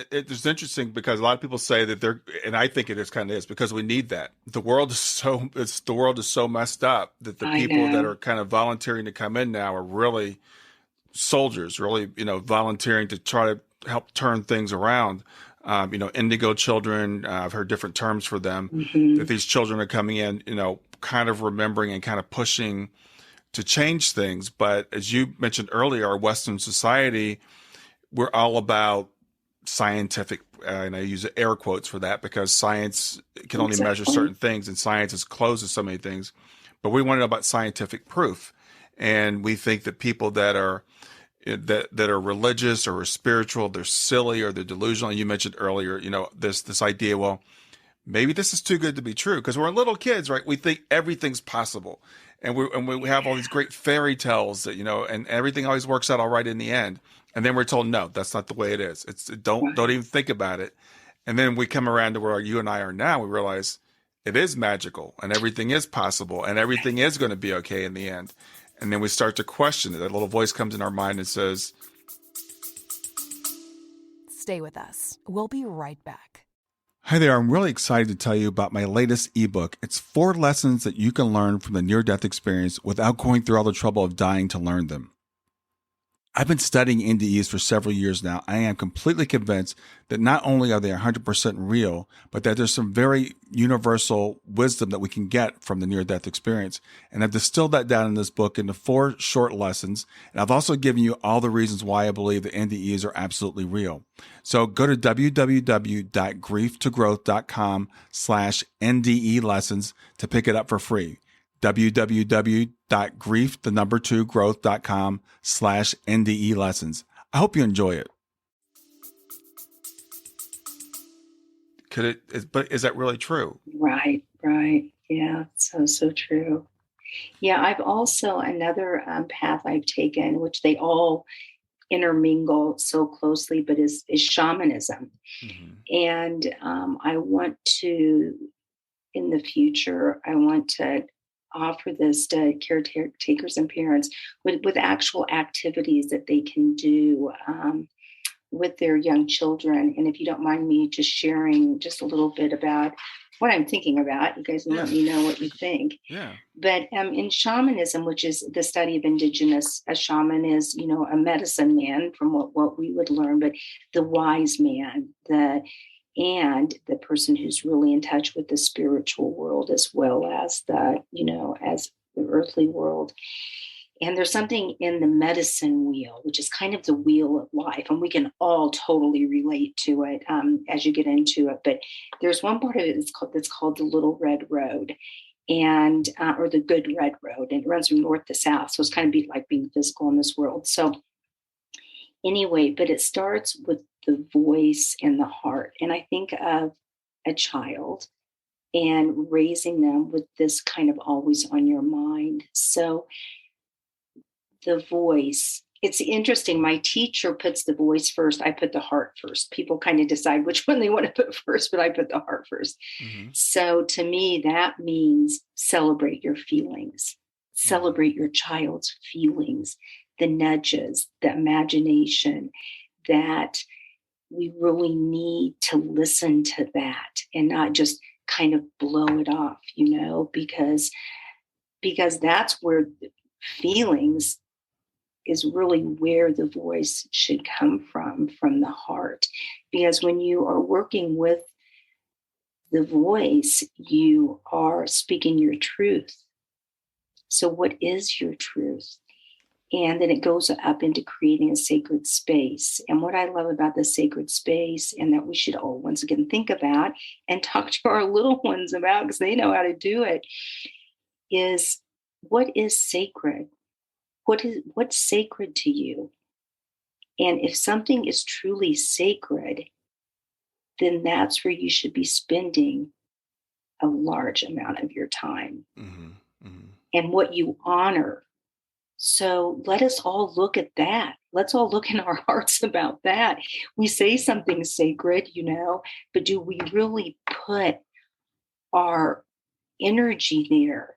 interesting because a lot of people say that and I think it is kind of is because we need that. The world is so messed up that the I people that know. are kind of volunteering to come in now are really soldiers, really, volunteering to try to help turn things around. Indigo children, I've heard different terms for them, that Hmm. these children are coming in, kind of remembering and kind of pushing to change things. But as you mentioned earlier, our Western society, we're all about scientific, and I use air quotes for that because science can only measure Exactly. certain things and science is closed to so many things. But we want to know about scientific proof. And we think that people that are religious or spiritual, they're silly or they're delusional. And you mentioned earlier, this idea, well, maybe this is too good to be true because we're little kids, right? We think everything's possible, and we have all these great fairy tales that and everything always works out all right in the end. And then we're told, no, that's not the way it is. It's don't Right. even think about it. And then we come around to where you and I are now. We realize it is magical and everything is possible and everything is going to be okay in the end. And then we start to question it. That little voice comes in our mind and says, Stay with us. We'll be right back. hi there, I'm really excited to tell you about my latest ebook. It's 4 lessons that you can learn from the near-death experience without going through all the trouble of dying to learn them. I've been studying NDEs for several years now. I am completely convinced that not only are they 100% real, but that there's some very universal wisdom that we can get from the near-death experience. And I've distilled that down in this book into 4 short lessons. And I've also given you all the reasons why I believe that NDEs are absolutely real. So go to www.grieftogrowth.com/NDE lessons to pick it up for free. www.growth.com/NDE lessons. I hope you enjoy it. But is that really true? Right. Right. Yeah. So, so true. Yeah. I've also, another path I've taken, which they all intermingle so closely, but is shamanism. Mm-hmm. And I want to, in the future, I want to offer this to caretakers and parents with actual activities that they can do with their young children. And if you don't mind me just sharing just a little bit about what I'm thinking about, you guys can let Yeah. me know what you think. Yeah. But in shamanism, which is the study of indigenous, a shaman is, a medicine man from what we would learn, but the wise man, and the person who's really in touch with the spiritual world as well as as the earthly world. And there's something in the medicine wheel, which is kind of the wheel of life, and we can all totally relate to it as you get into it. But there's one part of it that's called the Little Red Road, and or the Good Red Road, and it runs from north to south. So it's kind of like being physical in this world. So anyway, but it starts with the voice and the heart, and I think of a child and raising them with this kind of always on your mind. So the voice. It's interesting. My teacher puts the voice first. I put the heart first. People kind of decide which one they want to put first, but I put the heart first. Mm-hmm. So to me, that means celebrate your feelings, Mm-hmm. celebrate your child's feelings, the nudges, the imagination, that we really need to listen to that and not just kind of blow it off, because that's where feelings is really where the voice should come from the heart. Because when you are working with the voice, you are speaking your truth. So, what is your truth? And then it goes up into creating a sacred space. And what I love about the sacred space, and that we should all once again think about and talk to our little ones about because they know how to do it, is what is sacred? What's sacred to you? And if something is truly sacred, then that's where you should be spending a large amount of your time Mm-hmm. Mm-hmm. and what you honor. So let us all look at that. Let's all look in our hearts about that. We say something sacred, but do we really put our energy there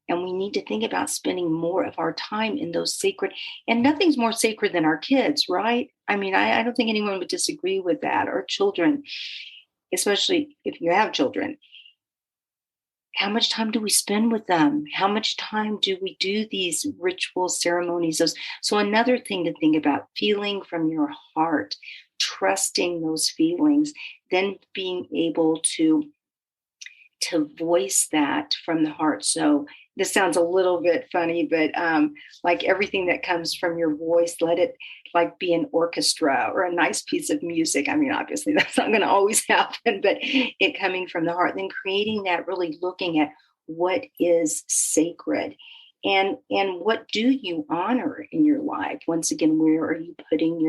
And we need to think about spending more of our time in those sacred, and nothing's more sacred than our kids, right? I mean, I don't think anyone would disagree with that. Our children, especially if you have children, how much time do we spend with them? How much time do we do these ritual ceremonies? So another thing to think about, feeling from your heart, trusting those feelings, then being able to voice that from the heart. So this sounds a little bit funny, but like everything that comes from your voice, let it like be an orchestra or a nice piece of music. I mean, obviously that's not going to always happen, but it coming from the heart, then creating that, really looking at what is sacred and what do you honor in your life? Once again, where are you putting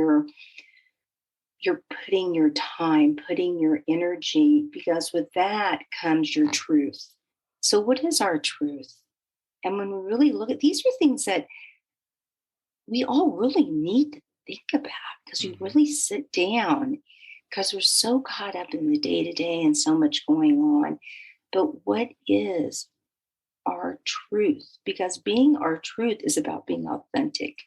you're putting your time, putting your energy, because with that comes your truth. So what is our truth? And when we really look at, these are things that we all really need to think about, because we really sit down, because we're so caught up in the day-to-day and so much going on. But what is our truth? Because being our truth is about being authentic.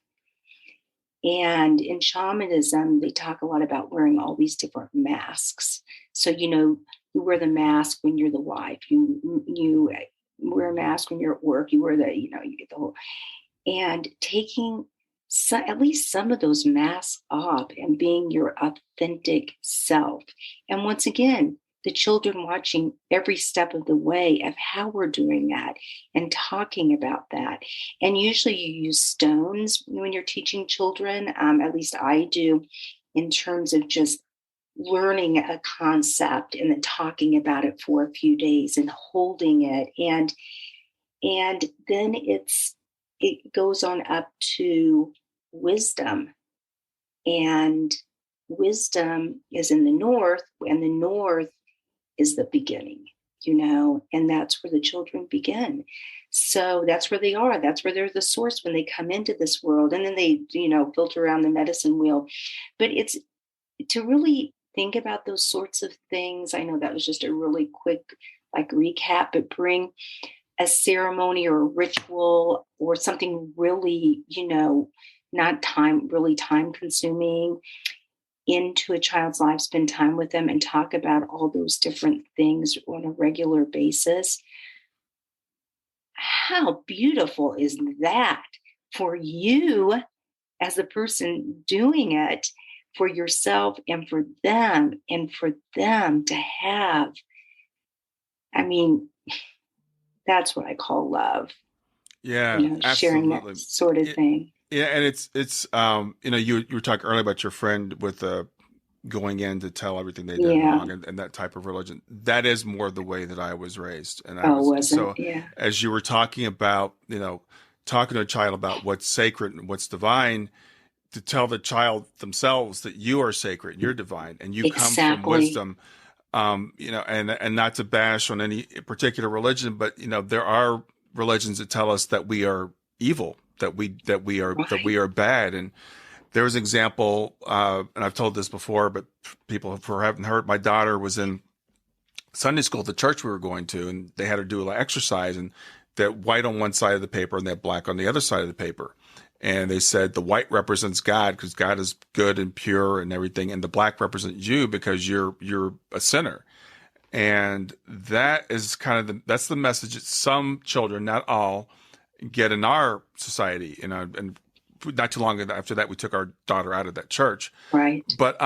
And in shamanism, they talk a lot about wearing all these different masks. So, you wear the mask when you're the wife. You wear a mask when you're at work. You wear you get the whole. And taking at least some of those masks off and being your authentic self. And once again, the children watching every step of the way of how we're doing that and talking about that. And usually you use stones when you're teaching children, at least I do, in terms of just learning a concept and then talking about it for a few days and holding it. And then it goes on up to wisdom. And wisdom is in the north, and the north is the beginning, and that's where the children begin. So that's where they are. That's where they're the source when they come into this world. And then they, filter around the medicine wheel. But it's to really think about those sorts of things. I know that was just a really quick recap, but bring a ceremony or a ritual or something really, not really time consuming into a child's life, spend time with them and talk about all those different things on a regular basis. How beautiful is that for you as the person doing it, for yourself and for them to have. I mean, that's what I call love. Yeah, sharing absolutely. that sort of thing. Yeah, and it's you were talking earlier about your friend with going in to tell everything they did wrong and that type of religion. That is more the way that I was raised. And as you were talking about, talking to a child about what's sacred and what's divine, to tell the child themselves that you are sacred, you're divine, and you come from wisdom. And not to bash on any particular religion, but there are religions that tell us that we are evil, that we are bad. And there was an example, and I've told this before, but people haven't heard. My daughter was in Sunday school at the church we were going to, and they had her do a little exercise, and they had white on one side of the paper and they had black on the other side of the paper. And they said the white represents God because God is good and pure and everything, and the black represents you because you're a sinner. And that is that's the message that some children, not all, get in our society. And not too long after that, we took our daughter out of that church. Right. But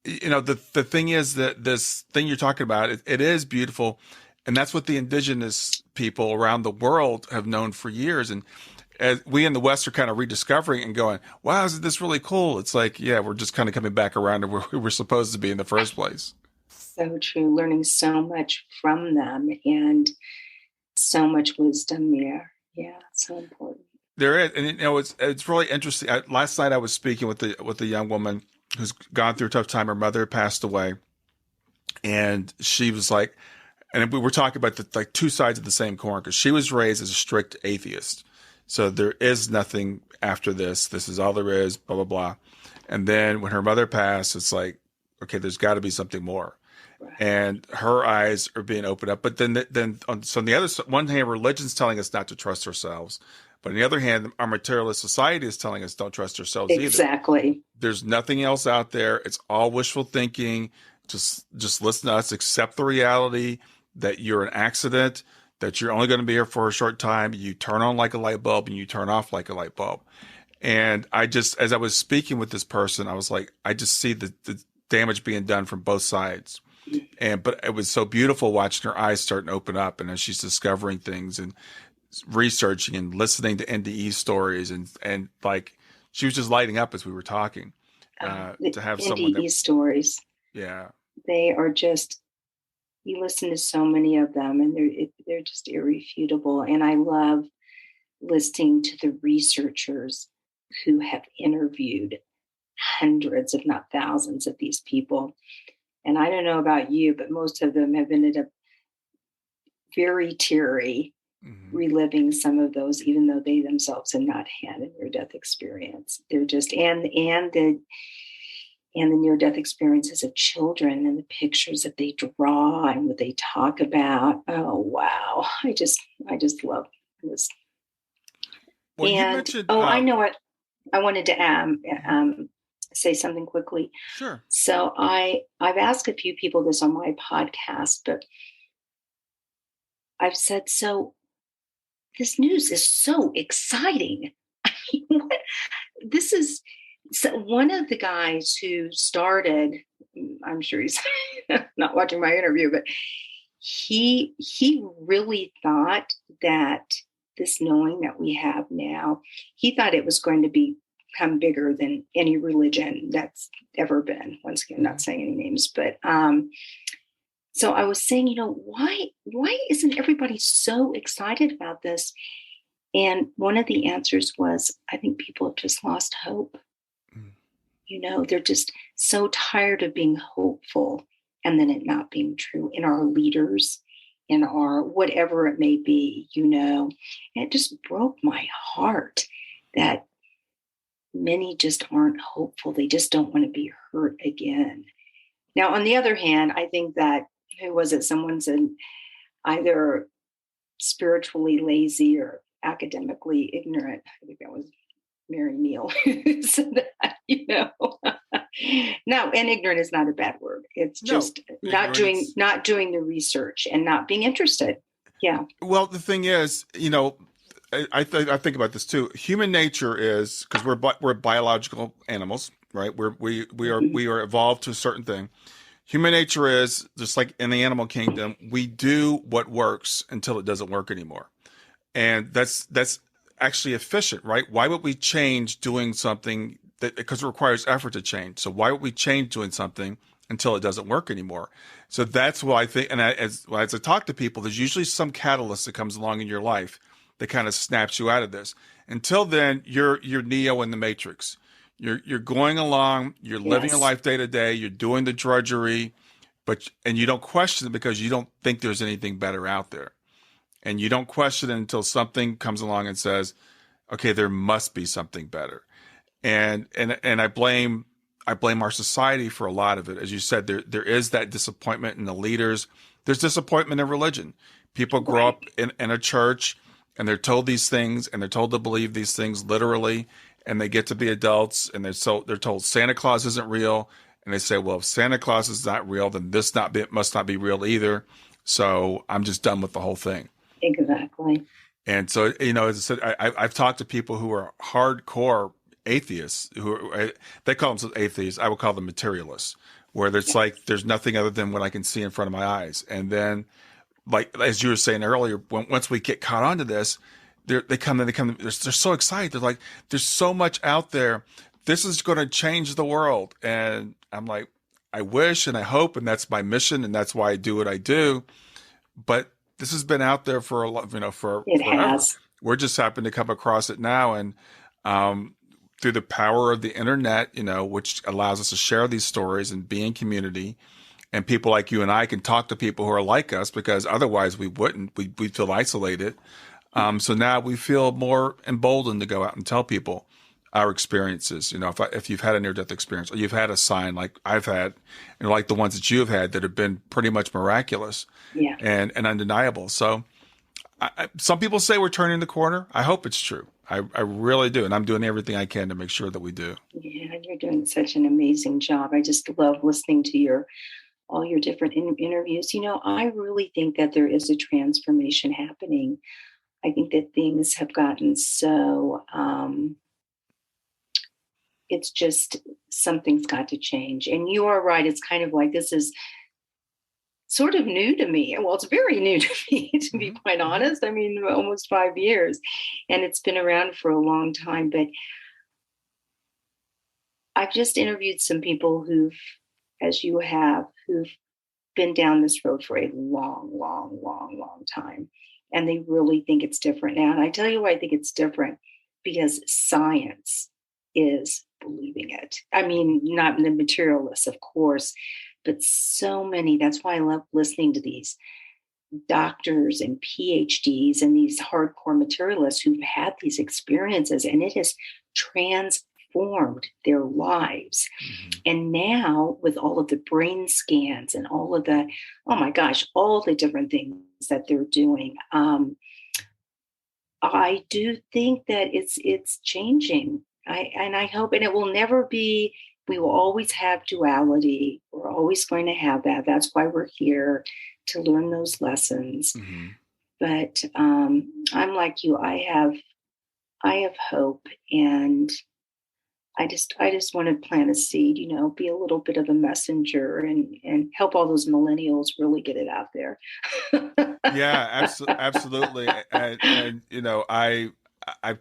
the thing is that this thing you're talking about, it is beautiful, and that's what the indigenous people around the world have known for years. And as we in the West are kind of rediscovering and going, wow, isn't this really cool? It's like, yeah, we're just kind of coming back around to where we were supposed to be in the first place. So true. Learning so much from them and so much wisdom there. Yeah, so important. There is, and it's really interesting. Last night I was speaking with a young woman who's gone through a tough time. Her mother passed away, and she was like, and we were talking about the two sides of the same coin, because she was raised as a strict atheist. So there is nothing after this. This is all there is, blah, blah, blah. And then when her mother passed, it's like, okay, there's got to be something more. Right. and her eyes are being opened up. But then so on the other one hand, religion's telling us not to trust ourselves. But on the other hand, our materialist society is telling us don't trust ourselves either. Exactly. There's nothing else out there. It's all wishful thinking. Just listen to us, accept the reality that you're an accident, that you're only going to be here for a short time. You turn on like a light bulb and you turn off like a light bulb. And as I was speaking with this person, I was like, I just see the damage being done from both sides. But it was so beautiful watching her eyes starting to open up, and as she's discovering things and researching and listening to NDE stories, and like she was just lighting up as we were talking. To have someone NDE stories, they are just, you listen to so many of them, and they're just irrefutable. And I love listening to the researchers who have interviewed hundreds, if not thousands, of these people. And I don't know about you, but most of them have ended up very teary, reliving some of those, even though they themselves have not had a near-death experience. They're just, and the near-death experiences of children and the pictures that they draw and what they talk about. Oh, wow. I just love this. Well, and, you mentioned, I know what I wanted to say something quickly. Sure. So I've asked a few people this on my podcast, but I've said, so this news is so exciting. I mean, this is one of the guys who started, I'm sure he's not watching my interview, but he really thought that this knowing that we have now, he thought it was going to become bigger than any religion that's ever been. Once again, not saying any names, but so I was saying, why isn't everybody so excited about this? And one of the answers was, I think people have just lost hope. They're just so tired of being hopeful and then it not being true in our leaders, in our whatever it may be, And it just broke my heart that many just aren't hopeful. They just don't want to be hurt again. Now, on the other hand, I think that, who was it? Someone said either spiritually lazy or academically ignorant. I think that was Mary Neal who said that, No, and ignorant is not a bad word. It's just not doing the research and not being interested. Yeah. Well, the thing is, I think about this too. Human nature is, because we're biological animals, right? We are evolved to a certain thing. Human nature is just like in the animal kingdom. We do what works until it doesn't work anymore, and that's actually efficient, right? Why would we change doing something because it requires effort to change? So why would we change doing something until it doesn't work anymore? So that's why I think, and as I talk to people, there's usually some catalyst that comes along in your life that kind of snaps you out of this. Until then, you're Neo in the Matrix. You're going along, you're living your life day to day, you're doing the drudgery, and you don't question it because you don't think there's anything better out there. And you don't question it until something comes along and says, okay, there must be something better. And I blame our society for a lot of it. As you said, there is that disappointment in the leaders. There's disappointment in religion. People grow up in a church and they're told these things and they're told to believe these things literally, and they get to be adults and they're told Santa Claus isn't real, and they say, well, if Santa Claus is not real, then this must not be real either. So I'm just done with the whole thing. Exactly. And so, as I said, I've talked to people who are hardcore atheists, they call themselves atheists. I would call them materialists, where it's like there's nothing other than what I can see in front of my eyes. And then, like as you were saying earlier, once we get caught onto this, they're so excited. They're like, there's so much out there. This is going to change the world. And I'm like, I wish and I hope, and that's my mission, and that's why I do what I do. But this has been out there for a lot, for it forever. Has. We're just happen to come across it now, and through the power of the internet, which allows us to share these stories and be in community, and people like you and I can talk to people who are like us, because otherwise we wouldn't. We feel isolated. So now we feel more emboldened to go out and tell people our experiences. If you've had a near-death experience, or you've had a sign like I've had, and like the ones that you have had that have been pretty much miraculous Yeah. and undeniable. So some people say we're turning the corner. I hope it's true. I really do. And I'm doing everything I can to make sure that we do. Yeah, you're doing such an amazing job. I just love listening to all your different interviews. I really think that there is a transformation happening. I think that things have gotten so, it's just something's got to change. And you are right. It's kind of like this is sort of new to me. Well, it's very new to me, to be quite honest. I mean, almost 5 years, and it's been around for a long time. But I've just interviewed some people as you have, who've been down this road for a long, long, long, long time. And they really think it's different now. And I tell you why I think it's different, because science is believing it. I mean, not the materialists, of course, but so many. That's why I love listening to these doctors and PhDs and these hardcore materialists who've had these experiences, and it has transformed their lives. And now with all of the brain scans and all of the, oh my gosh, all the different things that they're doing, I do think that it's changing. I hope, and it will never be, we will always have duality. We're always going to have that. That's why we're here, to learn those lessons. But I'm like you. I have hope, and I just want to plant a seed, be a little bit of a messenger and help all those millennials really get it out there. Yeah, absolutely. And I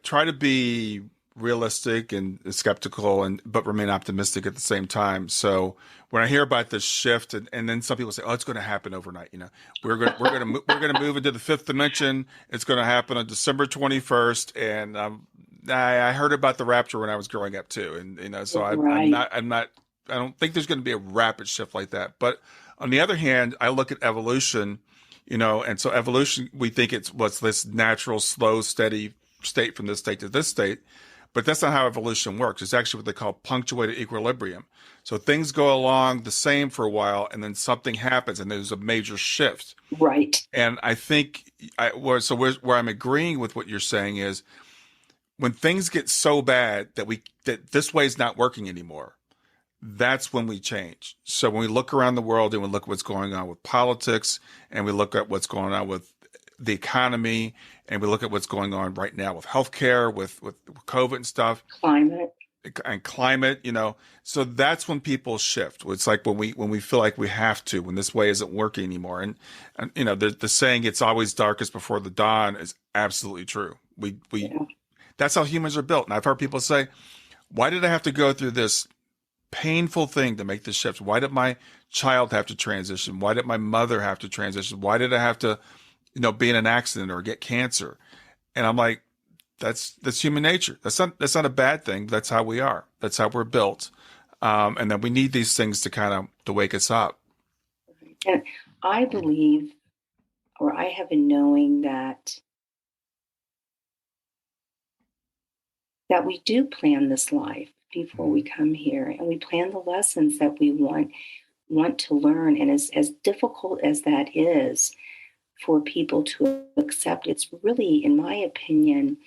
try to be realistic and skeptical, but remain optimistic at the same time. So when I hear about this shift, and then some people say, "Oh, it's going to happen overnight," we're going to move into the fifth dimension. It's going to happen on December 21st, and I heard about the rapture when I was growing up too, and so Right. I'm not. I don't think there's going to be a rapid shift like that. But on the other hand, I look at evolution, and so evolution, we think it's what's this natural, slow, steady state from this state to this state. But that's not how evolution works. It's actually what they call punctuated equilibrium. So things go along the same for a while, and then something happens, and there's a major shift. Right. And I think where I'm agreeing with what you're saying is, when things get so bad that this way is not working anymore, that's when we change. So when we look around the world and we look at what's going on with politics, and we look at what's going on with the economy, and we look at what's going on right now with healthcare, with COVID and stuff, climate, so that's when people shift. It's like when we feel like we have to, when this way isn't working anymore. And the saying, "It's always darkest before the dawn," is absolutely true. That's how humans are built. And I've heard people say, "Why did I have to go through this painful thing to make this shift? Why did my child have to transition? Why did my mother have to transition? Why did I have to, be in an accident or get cancer?" And I'm like, that's human nature. That's not a bad thing. That's how we are. That's how we're built. And then we need these things to wake us up. And I believe, or I have a knowing that we do plan this life before we come here, and we plan the lessons that we want to learn. And as difficult as that is for people to accept, it's really, in my opinion,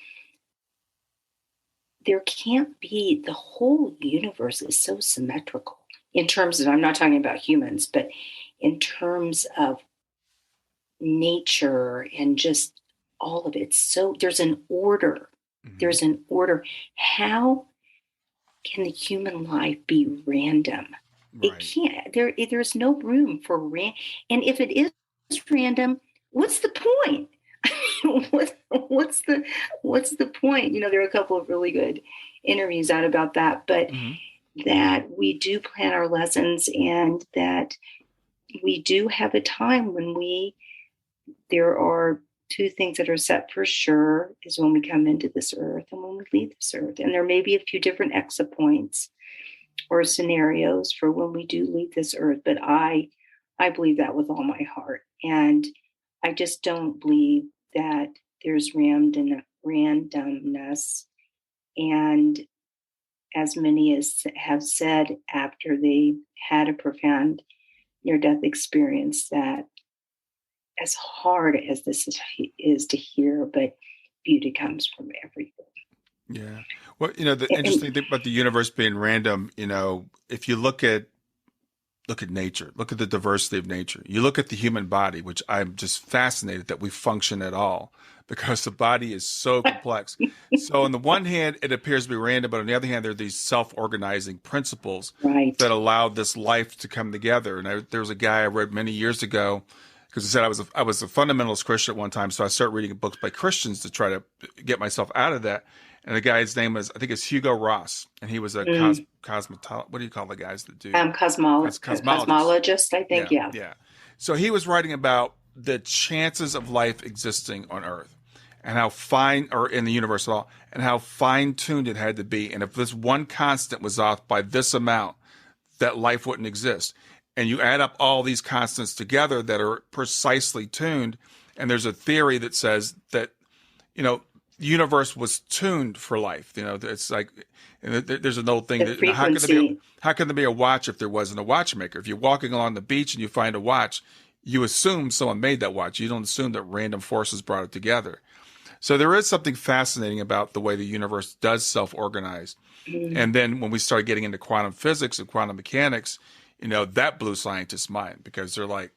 there can't be, the whole universe is so symmetrical in terms of, I'm not talking about humans, but in terms of nature and just all of it. So there's an order. There's an order. How can the human life be random? Right. It can't. There's no room for and if it is random, what's the point? what's the point? There are a couple of really good interviews out about that, but that we do plan our lessons, and that we do have a time when there are two things that are set for sure, is when we come into this earth and when we leave this earth. And there may be a few different exit points or scenarios for when we do leave this earth, but I believe that with all my heart. And I just don't believe that there's randomness. And as many as have said after they had a profound near-death experience, that as hard as this is to hear, but beauty comes from everything. Yeah. Well, the And interesting thing about the universe being random, if you look at nature, look at the diversity of nature. You look at the human body, which I'm just fascinated that we function at all because the body is so complex. So on the one hand, it appears to be random, but on the other hand, there are these self-organizing principles right. that allow this life to come together. And there was a guy I read many years ago because I said I was a fundamentalist Christian at one time, so I started reading books by Christians to try to get myself out of that. And the guy's name was, I think it's Hugo Ross, and he was a cosmetologist. What do you call the guys that do? Cosmologist, I think, yeah. Yeah. So he was writing about the chances of life existing on Earth and how fine, or in the universe at all, and how fine-tuned it had to be. And if this one constant was off by this amount, that life wouldn't exist. And you add up all these constants together that are precisely tuned, and there's a theory that says that, the universe was tuned for life. It's like, and there's an old thing that, how can there be a watch if there wasn't a watchmaker? If you're walking along the beach and you find a watch, you assume someone made that watch. You don't assume that random forces brought it together. So there is something fascinating about the way the universe does self-organize. Mm-hmm. And then when we start getting into quantum physics and quantum mechanics, that blew scientists' mind because they're like,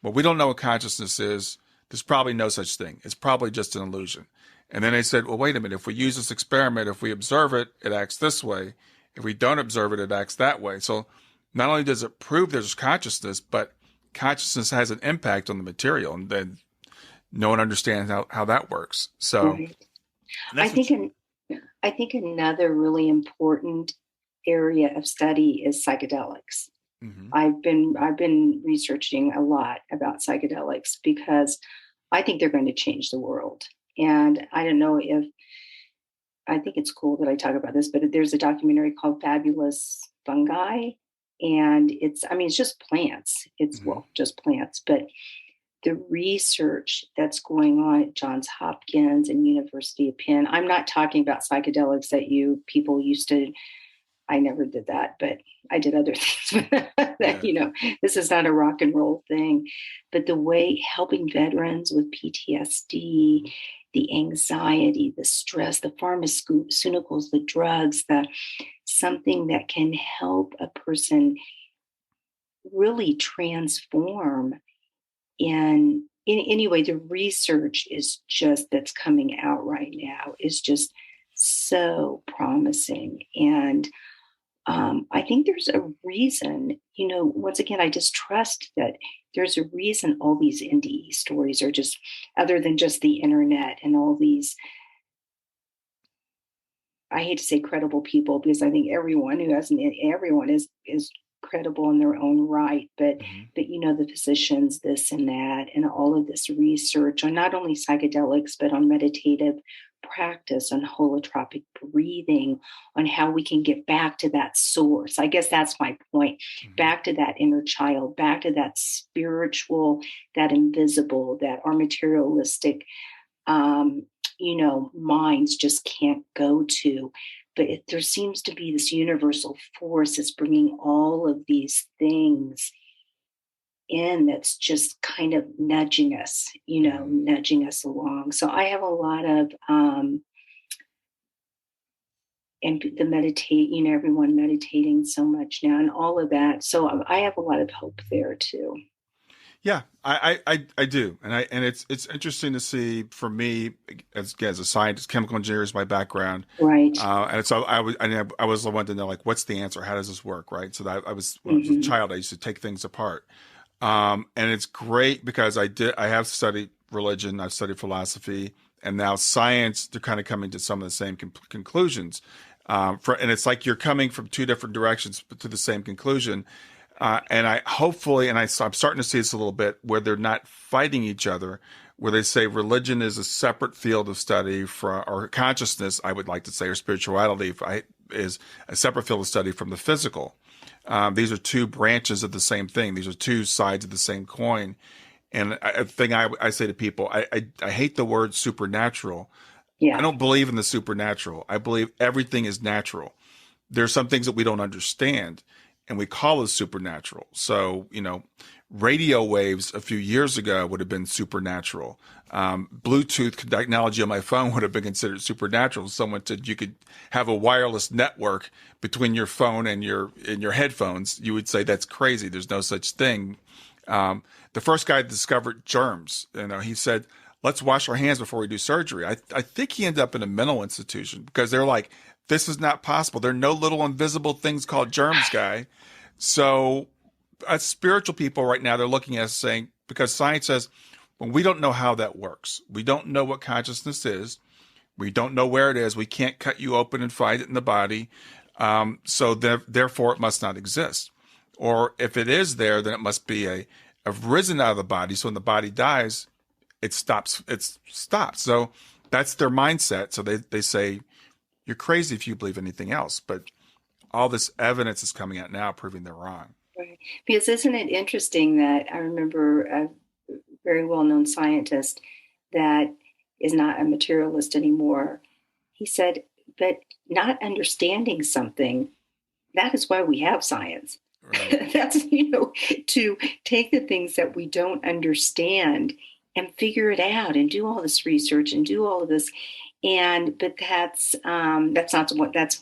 well, we don't know what consciousness is. There's probably no such thing. It's probably just an illusion. And then they said, well, wait a minute. If we use this experiment, if we observe it, it acts this way. If we don't observe it, it acts that way. So not only does it prove there's consciousness, but consciousness has an impact on the material. And then no one understands how that works. So I think another really important area of study is psychedelics. Mm-hmm. I've been researching a lot about psychedelics because I think they're going to change the world. And I don't know I think it's cool that I talk about this, but there's a documentary called Fabulous Fungi. And it's just plants. It's, just plants. But the research that's going on at Johns Hopkins and University of Penn, I'm not talking about psychedelics that people used to, I never did that, but I did other things that, this is not a rock and roll thing. But the way helping veterans with PTSD, the anxiety, the stress, the pharmaceuticals, the drugs, something that can help a person really transform. And anyway, the research is that's coming out right now is just so promising. And I think there's a reason, once again, I just trust that there's a reason all these NDE stories are just, other than just the internet and all these, I hate to say credible people, because I think everyone is credible in their own right, but the physicians, this and that, and all of this research on not only psychedelics, but on meditative practice, on holotropic breathing, on how we can get back to that source. I guess that's my point. Back to that inner child, back to that spiritual, that invisible, that our materialistic, minds just can't go to. But there seems to be this universal force that's bringing all of these things in, that's just kind of nudging us along. So I have a lot of, and the meditate, everyone meditating so much now and all of that. So I have a lot of hope there too. Yeah, I do. And it's interesting to see, for me, as a scientist, chemical engineer is my background. Right. And so I was the one to know, like, what's the answer? How does this work? Right. So when I was a child, I used to take things apart. And it's great because I have studied religion, I've studied philosophy, and now science, they're kind of coming to some of the same conclusions. And it's like you're coming from two different directions to the same conclusion. And I'm starting to see this a little bit, where they're not fighting each other, where they say religion is a separate field of study or consciousness, I would like to say, or spirituality is a separate field of study from the physical. These are two branches of the same thing. These are two sides of the same coin. And a thing I say to people, I hate the word supernatural. Yeah. I don't believe in the supernatural. I believe everything is natural. there's some things that we don't understand and we call as supernatural. So, radio waves a few years ago would have been supernatural. Bluetooth technology on my phone would have been considered supernatural. Someone said you could have a wireless network between your phone and your headphones. You would say that's crazy. There's no such thing. The first guy that discovered germs, he said, let's wash our hands before we do surgery. I think he ended up in a mental institution because they're like, this is not possible. There are no little invisible things called germs, guy. So as spiritual people right now, they're looking at us saying, because science says, well, we don't know how that works. We don't know what consciousness is. We don't know where it is. We can't cut you open and find it in the body. So therefore, it must not exist. Or if it is there, then it must be have risen out of the body. So when the body dies, it stops. It stops. So that's their mindset. So they say, you're crazy if you believe anything else. But all this evidence is coming out now proving they're wrong. Right. Because isn't it interesting that I remember a very well-known scientist that is not a materialist anymore. He said, but not understanding something, that is why we have science. Right. That's, to take the things that we don't understand and figure it out and do all this research and do all of this. But that's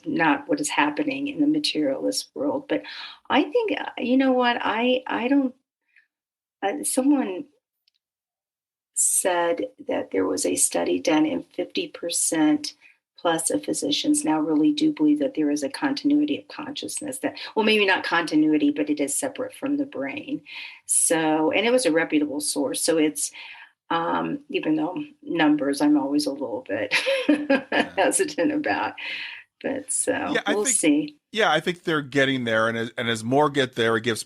not what is happening in the materialist world. But I think, I don't, someone said that there was a study done and 50% plus of physicians now really do believe that there is a continuity of consciousness maybe not continuity, but it is separate from the brain. So, and it was a reputable source. So it's, even though numbers, I'm always a little bit hesitant about, but we'll see. Yeah, I think they're getting there, and as more get there, it gives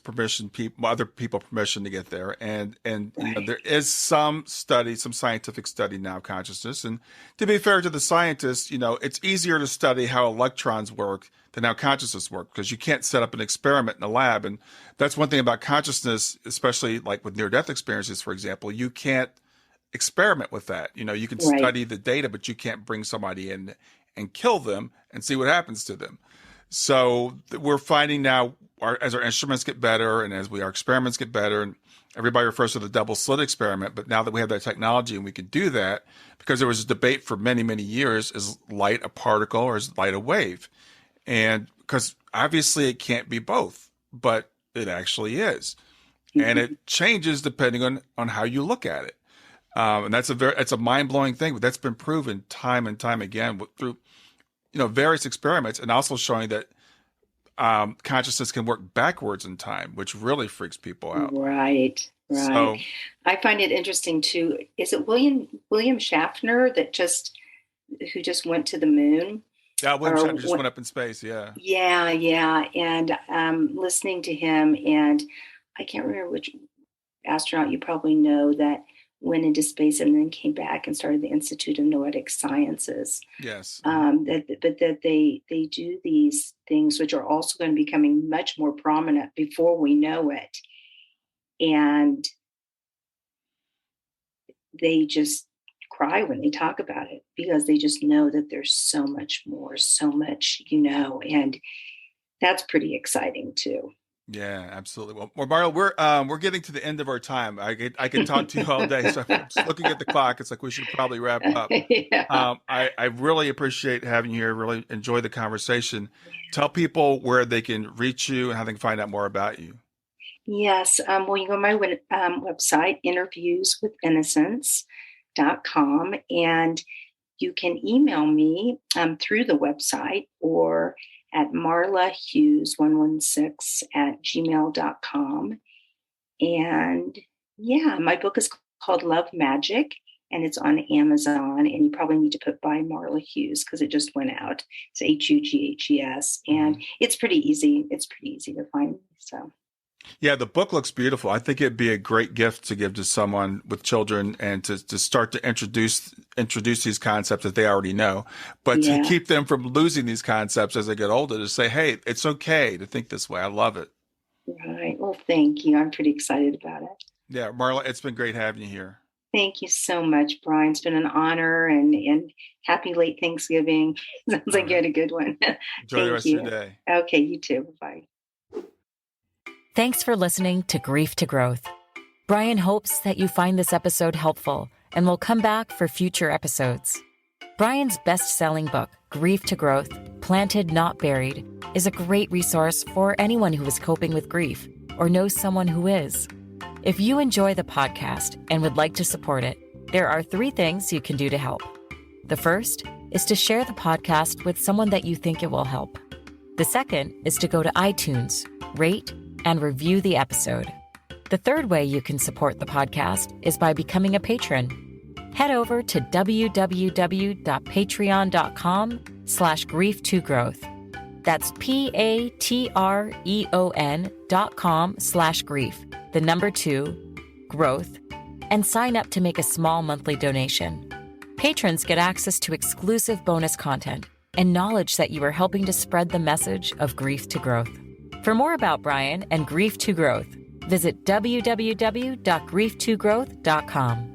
other people permission to get there, and right. There is some scientific study now of consciousness, and to be fair to the scientists, it's easier to study how electrons work than how consciousness works because you can't set up an experiment in a lab, and that's one thing about consciousness, especially like with near-death experiences, for example, you can't experiment with that. You can right. study the data, but you can't bring somebody in and kill them and see what happens to them. So we're finding now, as our instruments get better and as our experiments get better, and everybody refers to the double slit experiment, but now that we have that technology and we can do that, because there was a debate for many, many years, is light a particle or is light a wave? And because obviously it can't be both, but it actually is. Mm-hmm. And it changes depending on how you look at it. And that's a mind-blowing thing, but that's been proven time and time again through various experiments, and also showing that consciousness can work backwards in time, which really freaks people out. Right. So, I find it interesting too. Is it William Schaffner who just went to the moon? Yeah, William Shatner just went up in space. Yeah. Yeah. And listening to him, and I can't remember which astronaut, you probably know, that went into space and then came back and started the Institute of Noetic Sciences. Yes. That they do these things, which are also going to be becoming much more prominent before we know it. And they just cry when they talk about it because they just know that there's so much more, so much, and that's pretty exciting too. Yeah, absolutely. Well, Marla, we're getting to the end of our time. I can talk to you all day, so I'm just looking at the clock. It's like we should probably wrap up. Yeah. I really appreciate having you here. Really enjoy the conversation. Tell people where they can reach you and how they can find out more about you. Yes. Well, you go to my website, interviewswithinnocence.com, and you can email me through the website or at marlahughes116@gmail.com. And my book is called Love Magic, and it's on Amazon. And you probably need to put by Marla Hughes because it just went out. It's Hughes, and it's pretty easy. It's pretty easy to find. So. Yeah, the book looks beautiful. I think it'd be a great gift to give to someone with children and to start to introduce these concepts that they already know, but to keep them from losing these concepts as they get older, to say, hey, it's okay to think this way. I love it. Right. Well, thank you. I'm pretty excited about it. Yeah, Marla, it's been great having you here. Thank you so much, Brian. It's been an honor, and happy late Thanksgiving. Sounds like you had a good one. Enjoy the rest of your day. Okay, you too. Bye. Thanks for listening to Grief to Growth. Brian hopes that you find this episode helpful and will come back for future episodes. Brian's best-selling book, Grief to Growth, Planted Not Buried, is a great resource for anyone who is coping with grief or knows someone who is. If you enjoy the podcast and would like to support it, there are 3 things you can do to help. The first is to share the podcast with someone that you think it will help. The second is to go to iTunes, rate, and review the episode. The third way you can support the podcast is by becoming a patron. Head over to www.patreon.com/grief2growth. That's patreon.com/grief, the number 2, growth, and sign up to make a small monthly donation. Patrons get access to exclusive bonus content and knowledge that you are helping to spread the message of grief to growth. For more about Brian and Grief to Growth, visit www.grief2growth.com.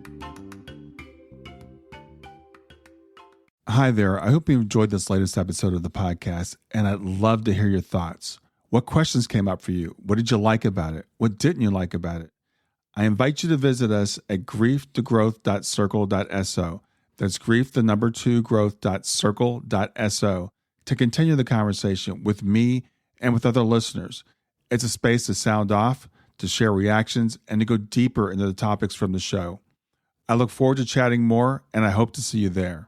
Hi there. I hope you enjoyed this latest episode of the podcast, and I'd love to hear your thoughts. What questions came up for you? What did you like about it? What didn't you like about it? I invite you to visit us at grieftogrowth.circle.so. That's grief, the number 2, growth.circle.so to continue the conversation with me and with other listeners. It's a space to sound off, to share reactions, and to go deeper into the topics from the show. I look forward to chatting more, and I hope to see you there.